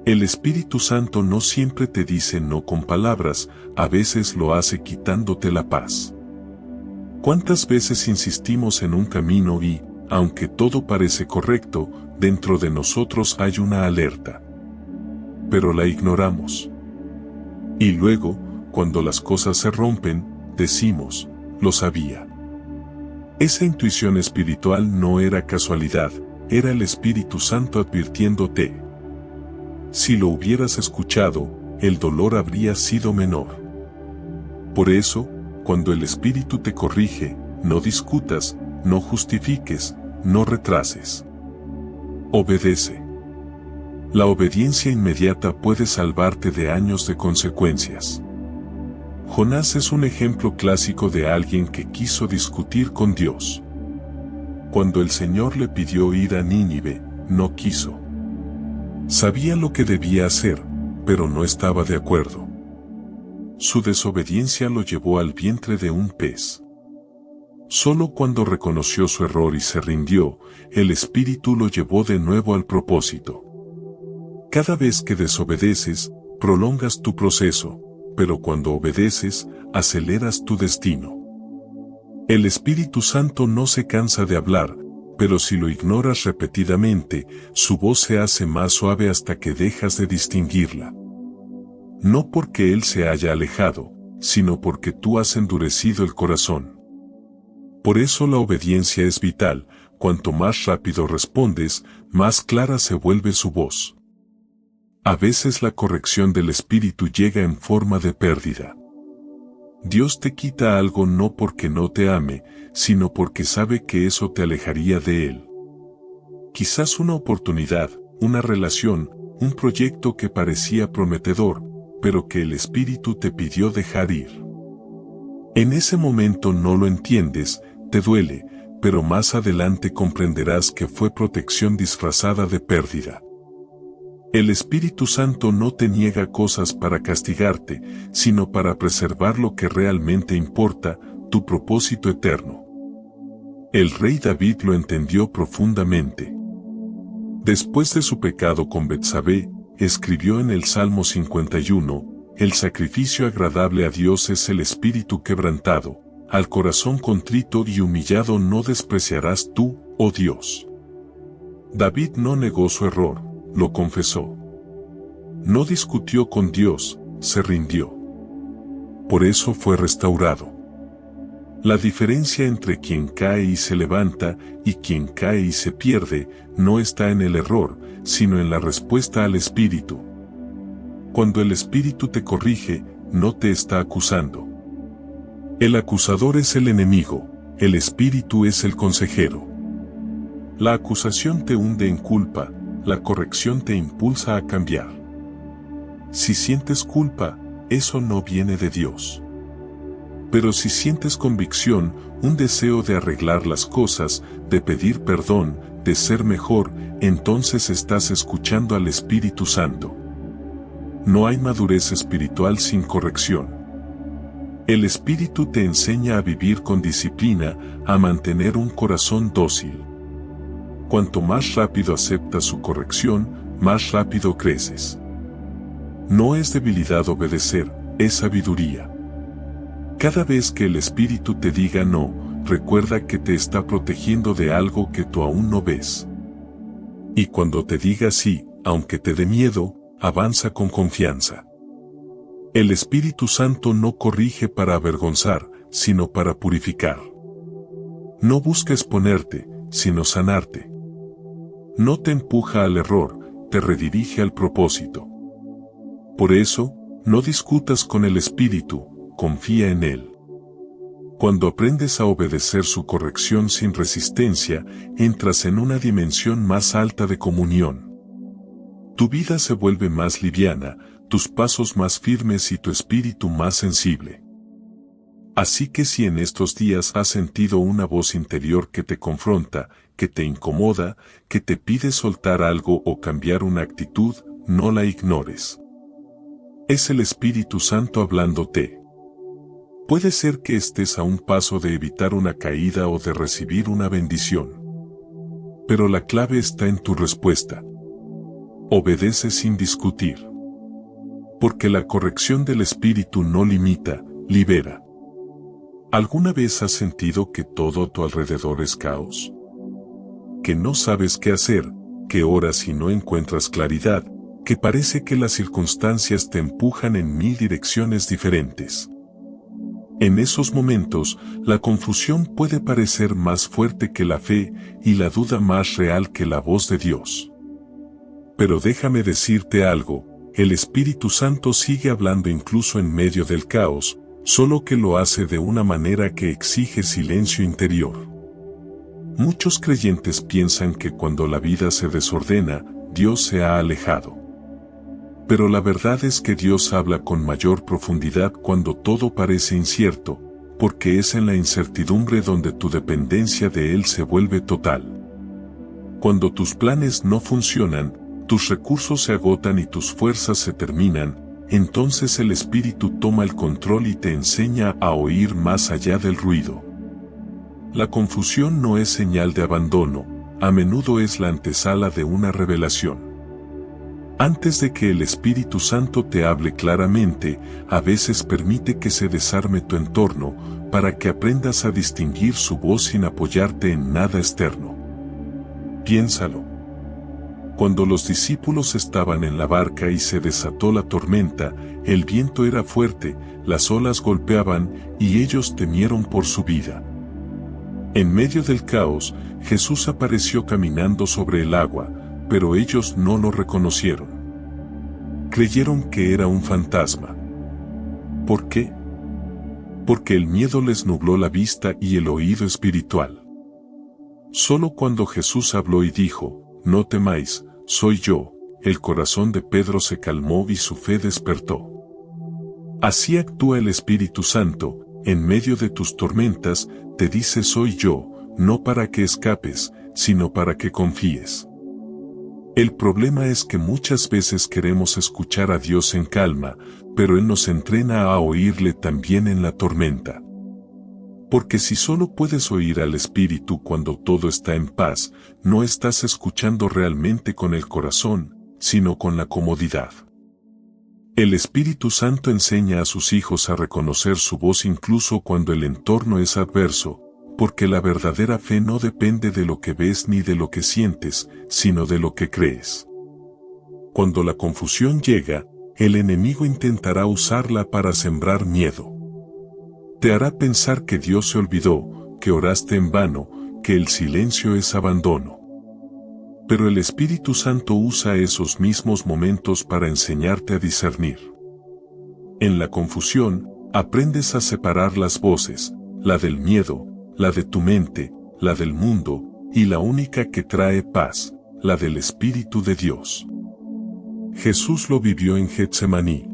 El Espíritu Santo no siempre te dice no con palabras, a veces lo hace quitándote la paz. ¿Cuántas veces insistimos en un camino y, aunque todo parece correcto, dentro de nosotros hay una alerta? Pero la ignoramos. Y luego, cuando las cosas se rompen, decimos, lo sabía. Esa intuición espiritual no era casualidad, era el Espíritu Santo advirtiéndote. Si lo hubieras escuchado, el dolor habría sido menor. Por eso, cuando el Espíritu te corrige, no discutas, no justifiques, no retrases. Obedece. La obediencia inmediata puede salvarte de años de consecuencias. Jonás es un ejemplo clásico de alguien que quiso discutir con Dios. Cuando el Señor le pidió ir a Nínive, no quiso. Sabía lo que debía hacer, pero no estaba de acuerdo. Su desobediencia lo llevó al vientre de un pez. Solo cuando reconoció su error y se rindió, el Espíritu lo llevó de nuevo al propósito. Cada vez que desobedeces, prolongas tu proceso, pero cuando obedeces, aceleras tu destino. El Espíritu Santo no se cansa de hablar, pero si lo ignoras repetidamente, su voz se hace más suave hasta que dejas de distinguirla. no porque Él se haya alejado, sino porque tú has endurecido el corazón. Por eso la obediencia es vital. Cuanto más rápido respondes, más clara se vuelve su voz. A veces la corrección del Espíritu llega en forma de pérdida. Dios te quita algo no porque no te ame, sino porque sabe que eso te alejaría de Él. Quizás una oportunidad, una relación, un proyecto que parecía prometedor, pero que el Espíritu te pidió dejar ir. En ese momento no lo entiendes, te duele, pero más adelante comprenderás que fue protección disfrazada de pérdida. El Espíritu Santo no te niega cosas para castigarte, sino para preservar lo que realmente importa, tu propósito eterno. El rey David lo entendió profundamente. Después de su pecado con Betsabé, escribió en el Salmo 51, el sacrificio agradable a Dios es el espíritu quebrantado, al corazón contrito y humillado no despreciarás tú, oh Dios. David no negó su error, lo confesó. No discutió con Dios, se rindió. Por eso fue restaurado. La diferencia entre quien cae y se levanta y quien cae y se pierde no está en el error, sino en la respuesta al Espíritu. Cuando el Espíritu te corrige, no te está acusando. El acusador es el enemigo, el Espíritu es el consejero. La acusación te hunde en culpa, la corrección te impulsa a cambiar. Si sientes culpa, eso no viene de Dios. Pero si sientes convicción, un deseo de arreglar las cosas, de pedir perdón, de ser mejor, entonces estás escuchando al Espíritu Santo. No hay madurez espiritual sin corrección. El Espíritu te enseña a vivir con disciplina, a mantener un corazón dócil. Cuanto más rápido aceptas su corrección, más rápido creces. No es debilidad obedecer, es sabiduría. Cada vez que el Espíritu te diga no, recuerda que te está protegiendo de algo que tú aún no ves. Y cuando te diga sí, aunque te dé miedo, avanza con confianza. El Espíritu Santo no corrige para avergonzar, sino para purificar. No busca exponerte, sino sanarte. No te empuja al error, te redirige al propósito. Por eso, no discutas con el Espíritu, confía en Él. Cuando aprendes a obedecer su corrección sin resistencia, entras en una dimensión más alta de comunión. Tu vida se vuelve más liviana, tus pasos más firmes y tu espíritu más sensible. Así que si en estos días has sentido una voz interior que te confronta, que te incomoda, que te pide soltar algo o cambiar una actitud, no la ignores. Es el Espíritu Santo hablándote. Puede ser que estés a un paso de evitar una caída o de recibir una bendición. Pero la clave está en tu respuesta. Obedece sin discutir. Porque la corrección del Espíritu no limita, libera. ¿Alguna vez has sentido que todo a tu alrededor es caos? Que no sabes qué hacer, que oras y no encuentras claridad, que parece que las circunstancias te empujan en 1000 direcciones diferentes. En esos momentos, la confusión puede parecer más fuerte que la fe y la duda más real que la voz de Dios. Pero déjame decirte algo, el Espíritu Santo sigue hablando incluso en medio del caos, solo que lo hace de una manera que exige silencio interior. Muchos creyentes piensan que cuando la vida se desordena, Dios se ha alejado. Pero la verdad es que Dios habla con mayor profundidad cuando todo parece incierto, porque es en la incertidumbre donde tu dependencia de Él se vuelve total. Cuando tus planes no funcionan, tus recursos se agotan y tus fuerzas se terminan, entonces el Espíritu toma el control y te enseña a oír más allá del ruido. La confusión no es señal de abandono, a menudo es la antesala de una revelación. Antes de que el Espíritu Santo te hable claramente, a veces permite que se desarme tu entorno, para que aprendas a distinguir su voz sin apoyarte en nada externo. Piénsalo. Cuando los discípulos estaban en la barca y se desató la tormenta, el viento era fuerte, las olas golpeaban, y ellos temieron por su vida. En medio del caos, Jesús apareció caminando sobre el agua, pero ellos no lo reconocieron. Creyeron que era un fantasma. ¿Por qué? Porque el miedo les nubló la vista y el oído espiritual. Solo cuando Jesús habló y dijo, «No temáis, soy yo», el corazón de Pedro se calmó y su fe despertó. Así actúa el Espíritu Santo, en medio de tus tormentas, te dice «soy yo», no para que escapes, sino para que confíes. El problema es que muchas veces queremos escuchar a Dios en calma, pero Él nos entrena a oírle también en la tormenta. Porque si solo puedes oír al Espíritu cuando todo está en paz, no estás escuchando realmente con el corazón, sino con la comodidad. El Espíritu Santo enseña a sus hijos a reconocer su voz incluso cuando el entorno es adverso, porque la verdadera fe no depende de lo que ves ni de lo que sientes, sino de lo que crees. Cuando la confusión llega, el enemigo intentará usarla para sembrar miedo. Te hará pensar que Dios se olvidó, que oraste en vano, que el silencio es abandono. Pero el Espíritu Santo usa esos mismos momentos para enseñarte a discernir. En la confusión, aprendes a separar las voces, la del miedo, la de tu mente, la del mundo, y la única que trae paz, la del Espíritu de Dios. Jesús lo vivió en Getsemaní.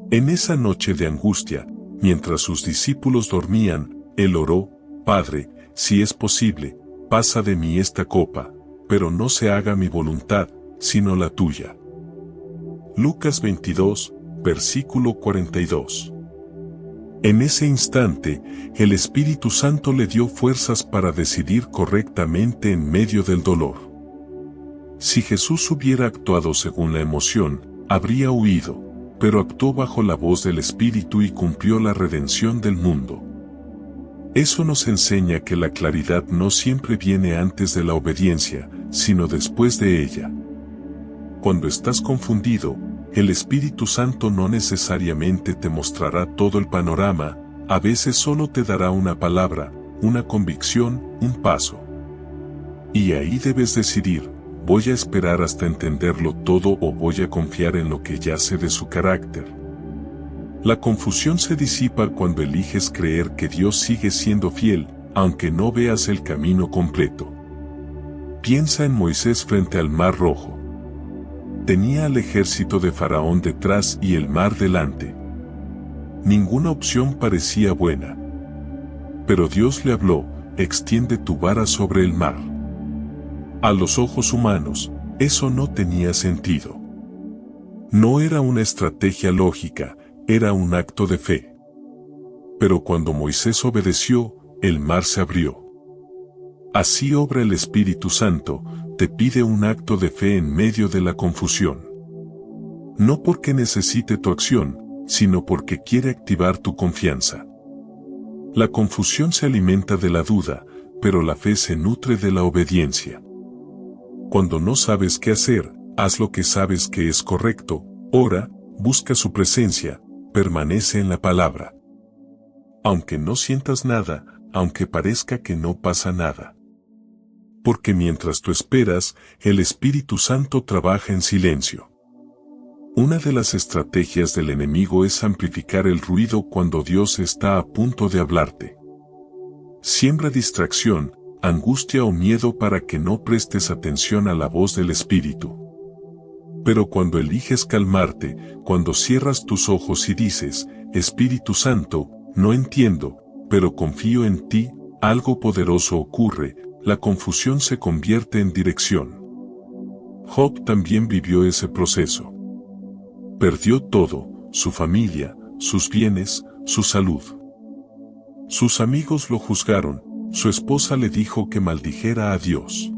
En esa noche de angustia, mientras sus discípulos dormían, Él oró, «Padre, si es posible, pasa de mí esta copa, pero no se haga mi voluntad, sino la tuya». Lucas 22, versículo 42. En ese instante, el Espíritu Santo le dio fuerzas para decidir correctamente en medio del dolor. Si Jesús hubiera actuado según la emoción, habría huido, pero actuó bajo la voz del Espíritu y cumplió la redención del mundo. Eso nos enseña que la claridad no siempre viene antes de la obediencia, sino después de ella. Cuando estás confundido, el Espíritu Santo no necesariamente te mostrará todo el panorama, a veces solo te dará una palabra, una convicción, un paso. Y ahí debes decidir, ¿voy a esperar hasta entenderlo todo o voy a confiar en lo que ya sé de su carácter? La confusión se disipa cuando eliges creer que Dios sigue siendo fiel, aunque no veas el camino completo. Piensa en Moisés frente al Mar Rojo. Tenía al ejército de Faraón detrás y el mar delante. Ninguna opción parecía buena. Pero Dios le habló, «Extiende tu vara sobre el mar». A los ojos humanos, eso no tenía sentido. No era una estrategia lógica, era un acto de fe. Pero cuando Moisés obedeció, el mar se abrió. Así obra el Espíritu Santo, te pide un acto de fe en medio de la confusión. No porque necesite tu acción, sino porque quiere activar tu confianza. La confusión se alimenta de la duda, pero la fe se nutre de la obediencia. Cuando no sabes qué hacer, haz lo que sabes que es correcto, ora, busca su presencia, permanece en la palabra. Aunque no sientas nada, aunque parezca que no pasa nada. Porque mientras tú esperas, el Espíritu Santo trabaja en silencio. Una de las estrategias del enemigo es amplificar el ruido cuando Dios está a punto de hablarte. Siembra distracción, angustia o miedo para que no prestes atención a la voz del Espíritu. Pero cuando eliges calmarte, cuando cierras tus ojos y dices, «Espíritu Santo, no entiendo, pero confío en ti», algo poderoso ocurre, la confusión se convierte en dirección. Job también vivió ese proceso. Perdió todo, su familia, sus bienes, su salud. Sus amigos lo juzgaron, su esposa le dijo que maldijera a Dios.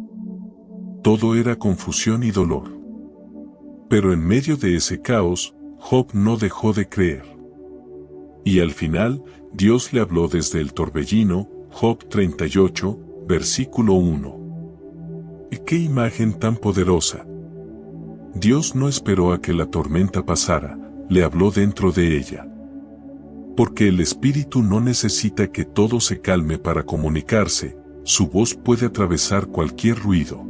Todo era confusión y dolor. Pero en medio de ese caos, Job no dejó de creer. Y al final, Dios le habló desde el torbellino, Job 38, versículo 1. ¡Qué imagen tan poderosa! Dios no esperó a que la tormenta pasara, le habló dentro de ella. Porque el Espíritu no necesita que todo se calme para comunicarse, su voz puede atravesar cualquier ruido.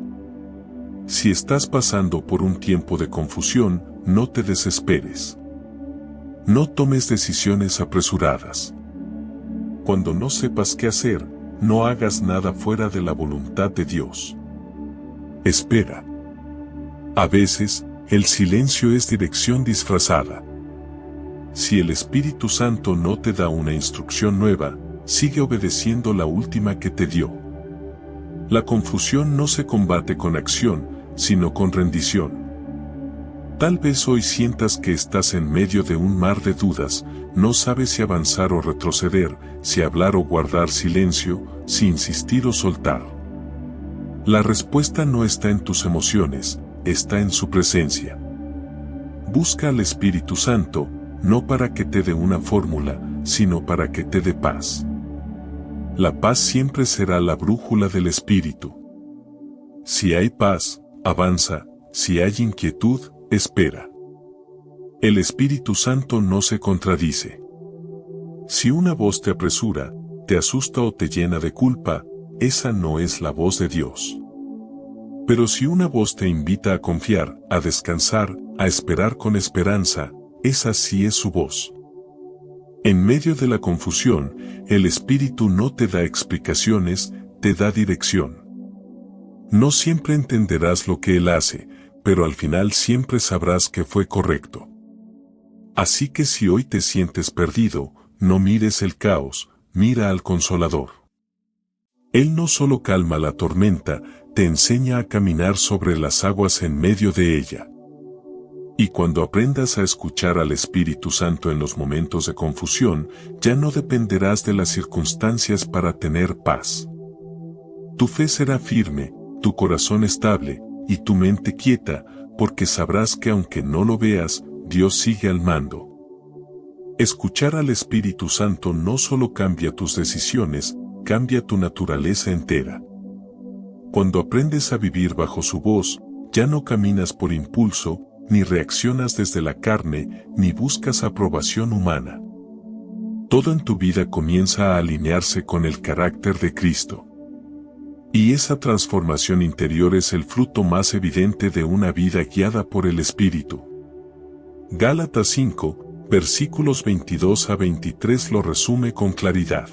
Si estás pasando por un tiempo de confusión, no te desesperes. No tomes decisiones apresuradas. Cuando no sepas qué hacer, no hagas nada fuera de la voluntad de Dios. Espera. A veces, el silencio es dirección disfrazada. Si el Espíritu Santo no te da una instrucción nueva, sigue obedeciendo la última que te dio. La confusión no se combate con acción, sino con rendición. Tal vez hoy sientas que estás en medio de un mar de dudas, no sabes si avanzar o retroceder, si hablar o guardar silencio, si insistir o soltar. La respuesta no está en tus emociones, está en su presencia. Busca al Espíritu Santo, no para que te dé una fórmula, sino para que te dé paz. La paz siempre será la brújula del Espíritu. Si hay paz, avanza, si hay inquietud, espera. El Espíritu Santo no se contradice. Si una voz te apresura, te asusta o te llena de culpa, esa no es la voz de Dios. Pero si una voz te invita a confiar, a descansar, a esperar con esperanza, esa sí es su voz. En medio de la confusión, el Espíritu no te da explicaciones, te da dirección. No siempre entenderás lo que Él hace, pero al final siempre sabrás que fue correcto. Así que si hoy te sientes perdido, no mires el caos, mira al Consolador. Él no solo calma la tormenta, te enseña a caminar sobre las aguas en medio de ella. Y cuando aprendas a escuchar al Espíritu Santo en los momentos de confusión, ya no dependerás de las circunstancias para tener paz. Tu fe será firme, tu corazón estable, y tu mente quieta, porque sabrás que aunque no lo veas, Dios sigue al mando. Escuchar al Espíritu Santo no solo cambia tus decisiones, cambia tu naturaleza entera. Cuando aprendes a vivir bajo su voz, ya no caminas por impulso, ni reaccionas desde la carne, ni buscas aprobación humana. Todo en tu vida comienza a alinearse con el carácter de Cristo. Y esa transformación interior es el fruto más evidente de una vida guiada por el Espíritu. Gálatas 5, versículos 22 a 23 lo resume con claridad.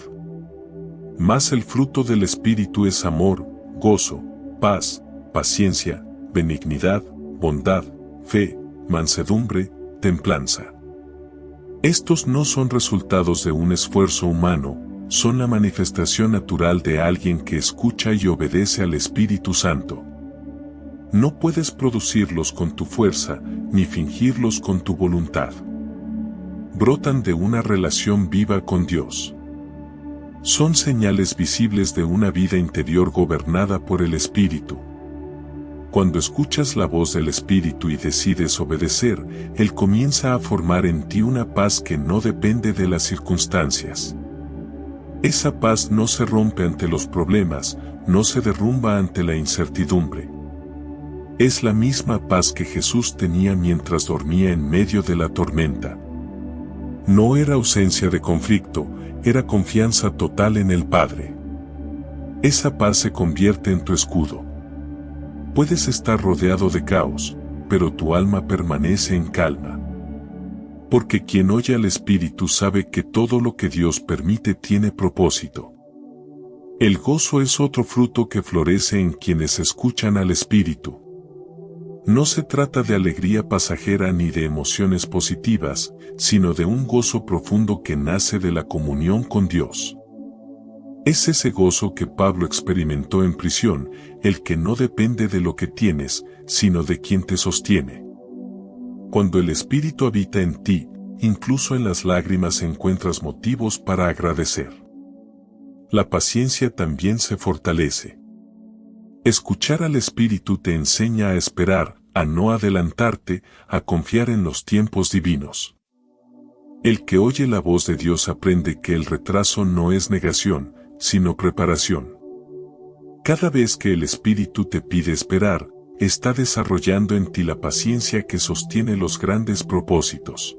Mas el fruto del Espíritu es amor, gozo, paz, paciencia, benignidad, bondad, fe, mansedumbre, templanza. Estos no son resultados de un esfuerzo humano, son la manifestación natural de alguien que escucha y obedece al Espíritu Santo. No puedes producirlos con tu fuerza, ni fingirlos con tu voluntad. Brotan de una relación viva con Dios. Son señales visibles de una vida interior gobernada por el Espíritu. Cuando escuchas la voz del Espíritu y decides obedecer, Él comienza a formar en ti una paz que no depende de las circunstancias. Esa paz no se rompe ante los problemas, no se derrumba ante la incertidumbre. Es la misma paz que Jesús tenía mientras dormía en medio de la tormenta. No era ausencia de conflicto, era confianza total en el Padre. Esa paz se convierte en tu escudo. Puedes estar rodeado de caos, pero tu alma permanece en calma. Porque quien oye al Espíritu sabe que todo lo que Dios permite tiene propósito. El gozo es otro fruto que florece en quienes escuchan al Espíritu. No se trata de alegría pasajera ni de emociones positivas, sino de un gozo profundo que nace de la comunión con Dios. Es ese gozo que Pablo experimentó en prisión, el que no depende de lo que tienes, sino de quien te sostiene. Cuando el Espíritu habita en ti, incluso en las lágrimas encuentras motivos para agradecer. La paciencia también se fortalece. Escuchar al Espíritu te enseña a esperar, a no adelantarte, a confiar en los tiempos divinos. El que oye la voz de Dios aprende que el retraso no es negación, sino preparación. Cada vez que el Espíritu te pide esperar, está desarrollando en ti la paciencia que sostiene los grandes propósitos.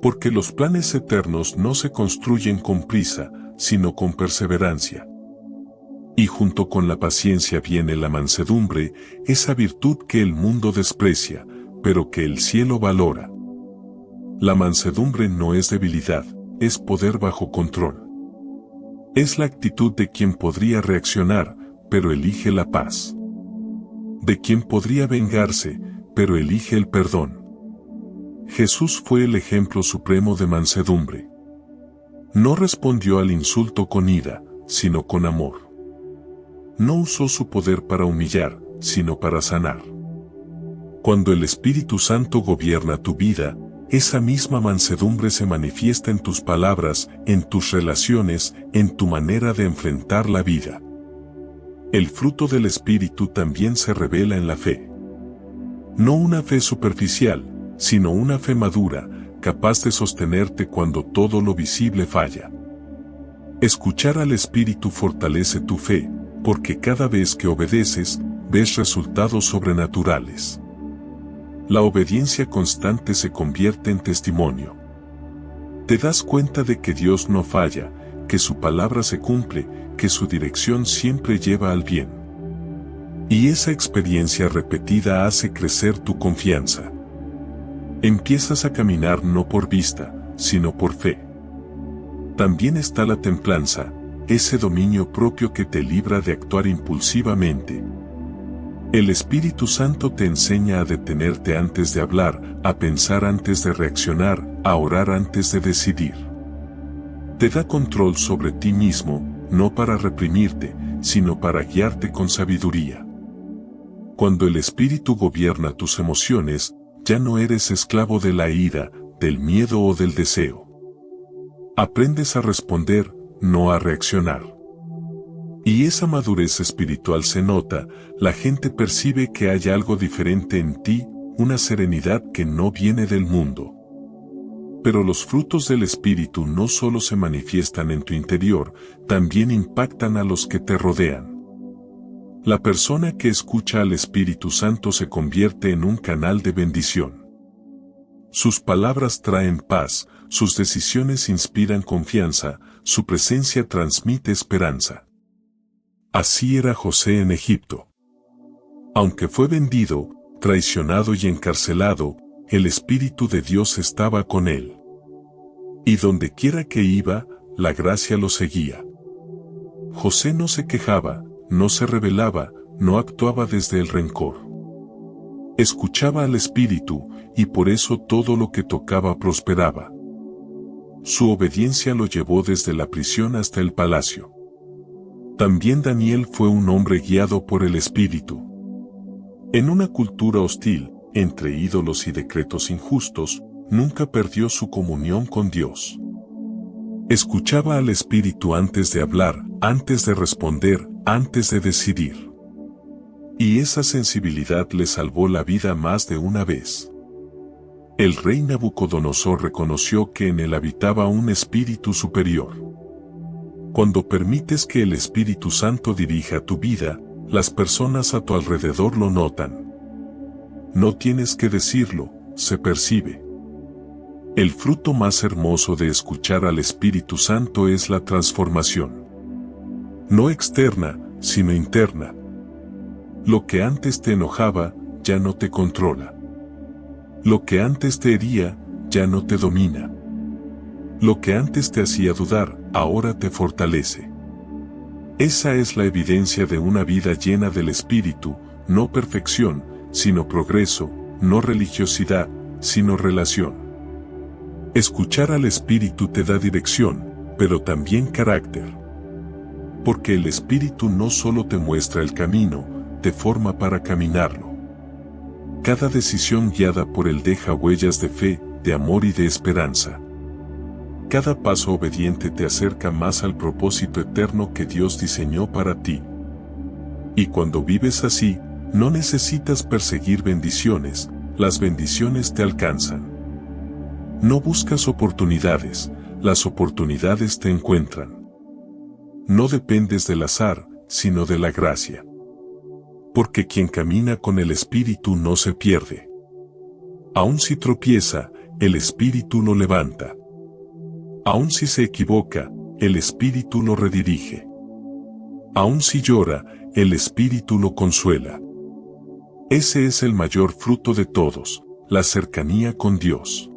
Porque los planes eternos no se construyen con prisa, sino con perseverancia. Y junto con la paciencia viene la mansedumbre, esa virtud que el mundo desprecia, pero que el cielo valora. La mansedumbre no es debilidad, es poder bajo control. Es la actitud de quien podría reaccionar, pero elige la paz. De quien podría vengarse, pero elige el perdón. Jesús fue el ejemplo supremo de mansedumbre. No respondió al insulto con ira, sino con amor. No usó su poder para humillar, sino para sanar. Cuando el Espíritu Santo gobierna tu vida, esa misma mansedumbre se manifiesta en tus palabras, en tus relaciones, en tu manera de enfrentar la vida. El fruto del Espíritu también se revela en la fe. No una fe superficial, sino una fe madura, capaz de sostenerte cuando todo lo visible falla. Escuchar al Espíritu fortalece tu fe, porque cada vez que obedeces, ves resultados sobrenaturales. La obediencia constante se convierte en testimonio. Te das cuenta de que Dios no falla, que su palabra se cumple, que su dirección siempre lleva al bien. Y esa experiencia repetida hace crecer tu confianza. Empiezas a caminar no por vista, sino por fe. También está la templanza, ese dominio propio que te libra de actuar impulsivamente. El Espíritu Santo te enseña a detenerte antes de hablar, a pensar antes de reaccionar, a orar antes de decidir. Te da control sobre ti mismo, no para reprimirte, sino para guiarte con sabiduría. Cuando el Espíritu gobierna tus emociones, ya no eres esclavo de la ira, del miedo o del deseo. Aprendes a responder, no a reaccionar. Y esa madurez espiritual se nota, la gente percibe que hay algo diferente en ti, una serenidad que no viene del mundo. Pero los frutos del Espíritu no solo se manifiestan en tu interior, también impactan a los que te rodean. La persona que escucha al Espíritu Santo se convierte en un canal de bendición. Sus palabras traen paz, sus decisiones inspiran confianza, su presencia transmite esperanza. Así era José en Egipto. Aunque fue vendido, traicionado y encarcelado, el Espíritu de Dios estaba con él. Y donde quiera que iba, la gracia lo seguía. José no se quejaba, no se rebelaba, no actuaba desde el rencor. Escuchaba al Espíritu, y por eso todo lo que tocaba prosperaba. Su obediencia lo llevó desde la prisión hasta el palacio. También Daniel fue un hombre guiado por el Espíritu. En una cultura hostil, entre ídolos y decretos injustos, nunca perdió su comunión con Dios. Escuchaba al Espíritu antes de hablar, antes de responder, antes de decidir. Y esa sensibilidad le salvó la vida más de una vez. El rey Nabucodonosor reconoció que en él habitaba un espíritu superior. Cuando permites que el Espíritu Santo dirija tu vida, las personas a tu alrededor lo notan. No tienes que decirlo, se percibe. El fruto más hermoso de escuchar al Espíritu Santo es la transformación. No externa, sino interna. Lo que antes te enojaba, ya no te controla. Lo que antes te hería, ya no te domina. Lo que antes te hacía dudar, ahora te fortalece. Esa es la evidencia de una vida llena del Espíritu, no perfección, sino progreso, no religiosidad, sino relación. Escuchar al Espíritu te da dirección, pero también carácter. Porque el Espíritu no solo te muestra el camino, te forma para caminarlo. Cada decisión guiada por él deja huellas de fe, de amor y de esperanza. Cada paso obediente te acerca más al propósito eterno que Dios diseñó para ti. Y cuando vives así, no necesitas perseguir bendiciones, las bendiciones te alcanzan. No buscas oportunidades, las oportunidades te encuentran. No dependes del azar, sino de la gracia. Porque quien camina con el Espíritu no se pierde. Aun si tropieza, el Espíritu lo levanta. Aun si se equivoca, el Espíritu lo redirige. Aun si llora, el Espíritu lo consuela. Ese es el mayor fruto de todos, la cercanía con Dios.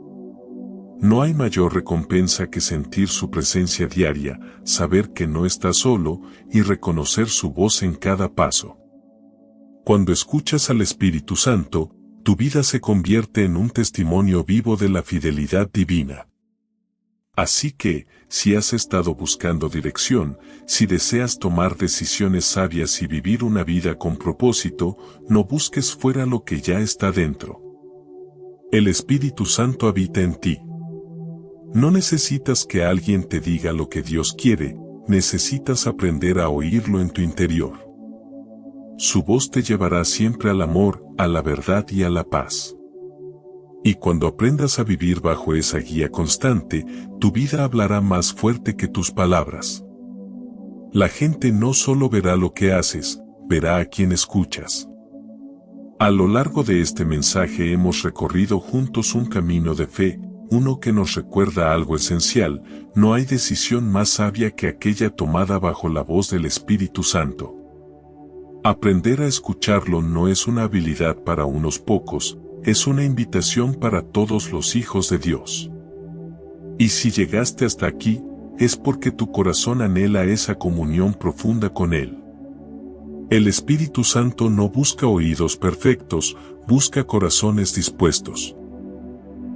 No hay mayor recompensa que sentir su presencia diaria, saber que no está solo y reconocer su voz en cada paso. Cuando escuchas al Espíritu Santo, tu vida se convierte en un testimonio vivo de la fidelidad divina. Así que, si has estado buscando dirección, si deseas tomar decisiones sabias y vivir una vida con propósito, no busques fuera lo que ya está dentro. El Espíritu Santo habita en ti. No necesitas que alguien te diga lo que Dios quiere, necesitas aprender a oírlo en tu interior. Su voz te llevará siempre al amor, a la verdad y a la paz. Y cuando aprendas a vivir bajo esa guía constante, tu vida hablará más fuerte que tus palabras. La gente no solo verá lo que haces, verá a quien escuchas. A lo largo de este mensaje hemos recorrido juntos un camino de fe, uno que nos recuerda algo esencial: no hay decisión más sabia que aquella tomada bajo la voz del Espíritu Santo. Aprender a escucharlo no es una habilidad para unos pocos, es una invitación para todos los hijos de Dios. Y si llegaste hasta aquí, es porque tu corazón anhela esa comunión profunda con Él. El Espíritu Santo no busca oídos perfectos, busca corazones dispuestos.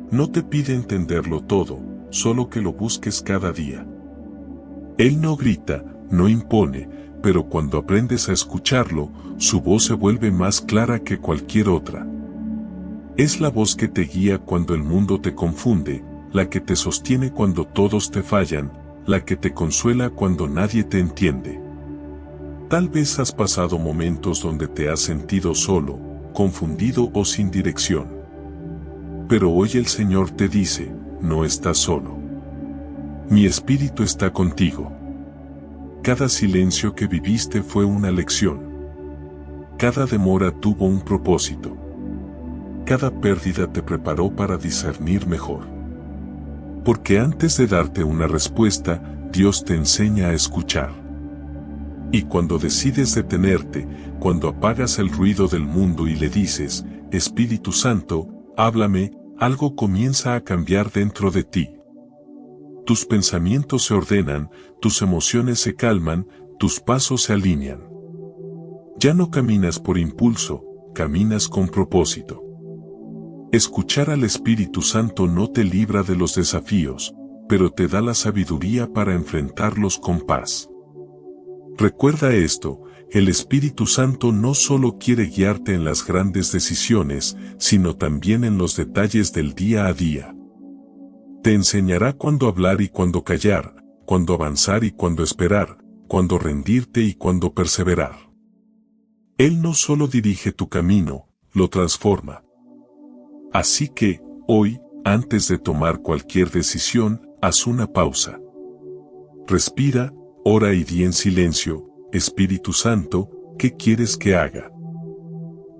No te pide entenderlo todo, solo que lo busques cada día. Él no grita, no impone, pero cuando aprendes a escucharlo, su voz se vuelve más clara que cualquier otra. Es la voz que te guía cuando el mundo te confunde, la que te sostiene cuando todos te fallan, la que te consuela cuando nadie te entiende. Tal vez has pasado momentos donde te has sentido solo, confundido o sin dirección. Pero hoy el Señor te dice: no estás solo. Mi Espíritu está contigo. Cada silencio que viviste fue una lección. Cada demora tuvo un propósito. Cada pérdida te preparó para discernir mejor. Porque antes de darte una respuesta, Dios te enseña a escuchar. Y cuando decides detenerte, cuando apagas el ruido del mundo y le dices: Espíritu Santo, háblame, algo comienza a cambiar dentro de ti. Tus pensamientos se ordenan, tus emociones se calman, tus pasos se alinean. Ya no caminas por impulso, caminas con propósito. Escuchar al Espíritu Santo no te libra de los desafíos, pero te da la sabiduría para enfrentarlos con paz. Recuerda esto: el Espíritu Santo no solo quiere guiarte en las grandes decisiones, sino también en los detalles del día a día. Te enseñará cuándo hablar y cuándo callar, cuándo avanzar y cuándo esperar, cuándo rendirte y cuándo perseverar. Él no solo dirige tu camino, lo transforma. Así que, hoy, antes de tomar cualquier decisión, haz una pausa. Respira, ora y di en silencio: Espíritu Santo, ¿qué quieres que haga?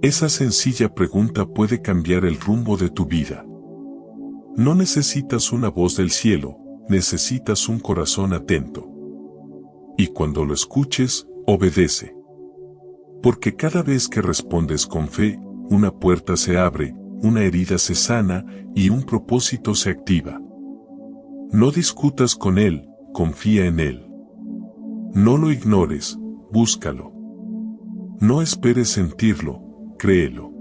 Esa sencilla pregunta puede cambiar el rumbo de tu vida. No necesitas una voz del cielo, necesitas un corazón atento. Y cuando lo escuches, obedece. Porque cada vez que respondes con fe, una puerta se abre, una herida se sana y un propósito se activa. No discutas con Él, confía en Él. No lo ignores, búscalo. No esperes sentirlo, créelo.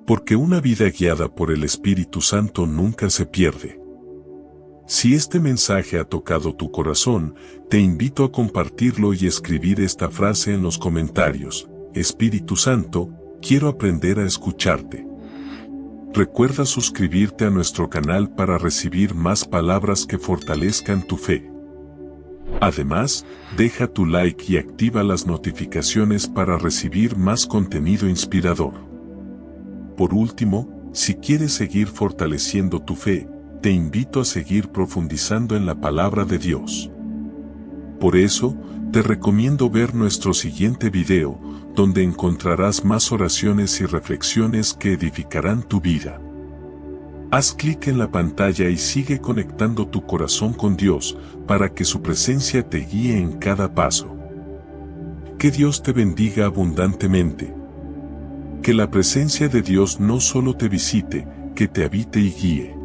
Porque una vida guiada por el Espíritu Santo nunca se pierde. Si este mensaje ha tocado tu corazón, te invito a compartirlo y escribir esta frase en los comentarios: Espíritu Santo, quiero aprender a escucharte. Recuerda suscribirte a nuestro canal para recibir más palabras que fortalezcan tu fe. Además, deja tu like y activa las notificaciones para recibir más contenido inspirador. Por último, si quieres seguir fortaleciendo tu fe, te invito a seguir profundizando en la palabra de Dios. Por eso, te recomiendo ver nuestro siguiente video, donde encontrarás más oraciones y reflexiones que edificarán tu vida. Haz clic en la pantalla y sigue conectando tu corazón con Dios, para que su presencia te guíe en cada paso. Que Dios te bendiga abundantemente. Que la presencia de Dios no solo te visite, que te habite y guíe.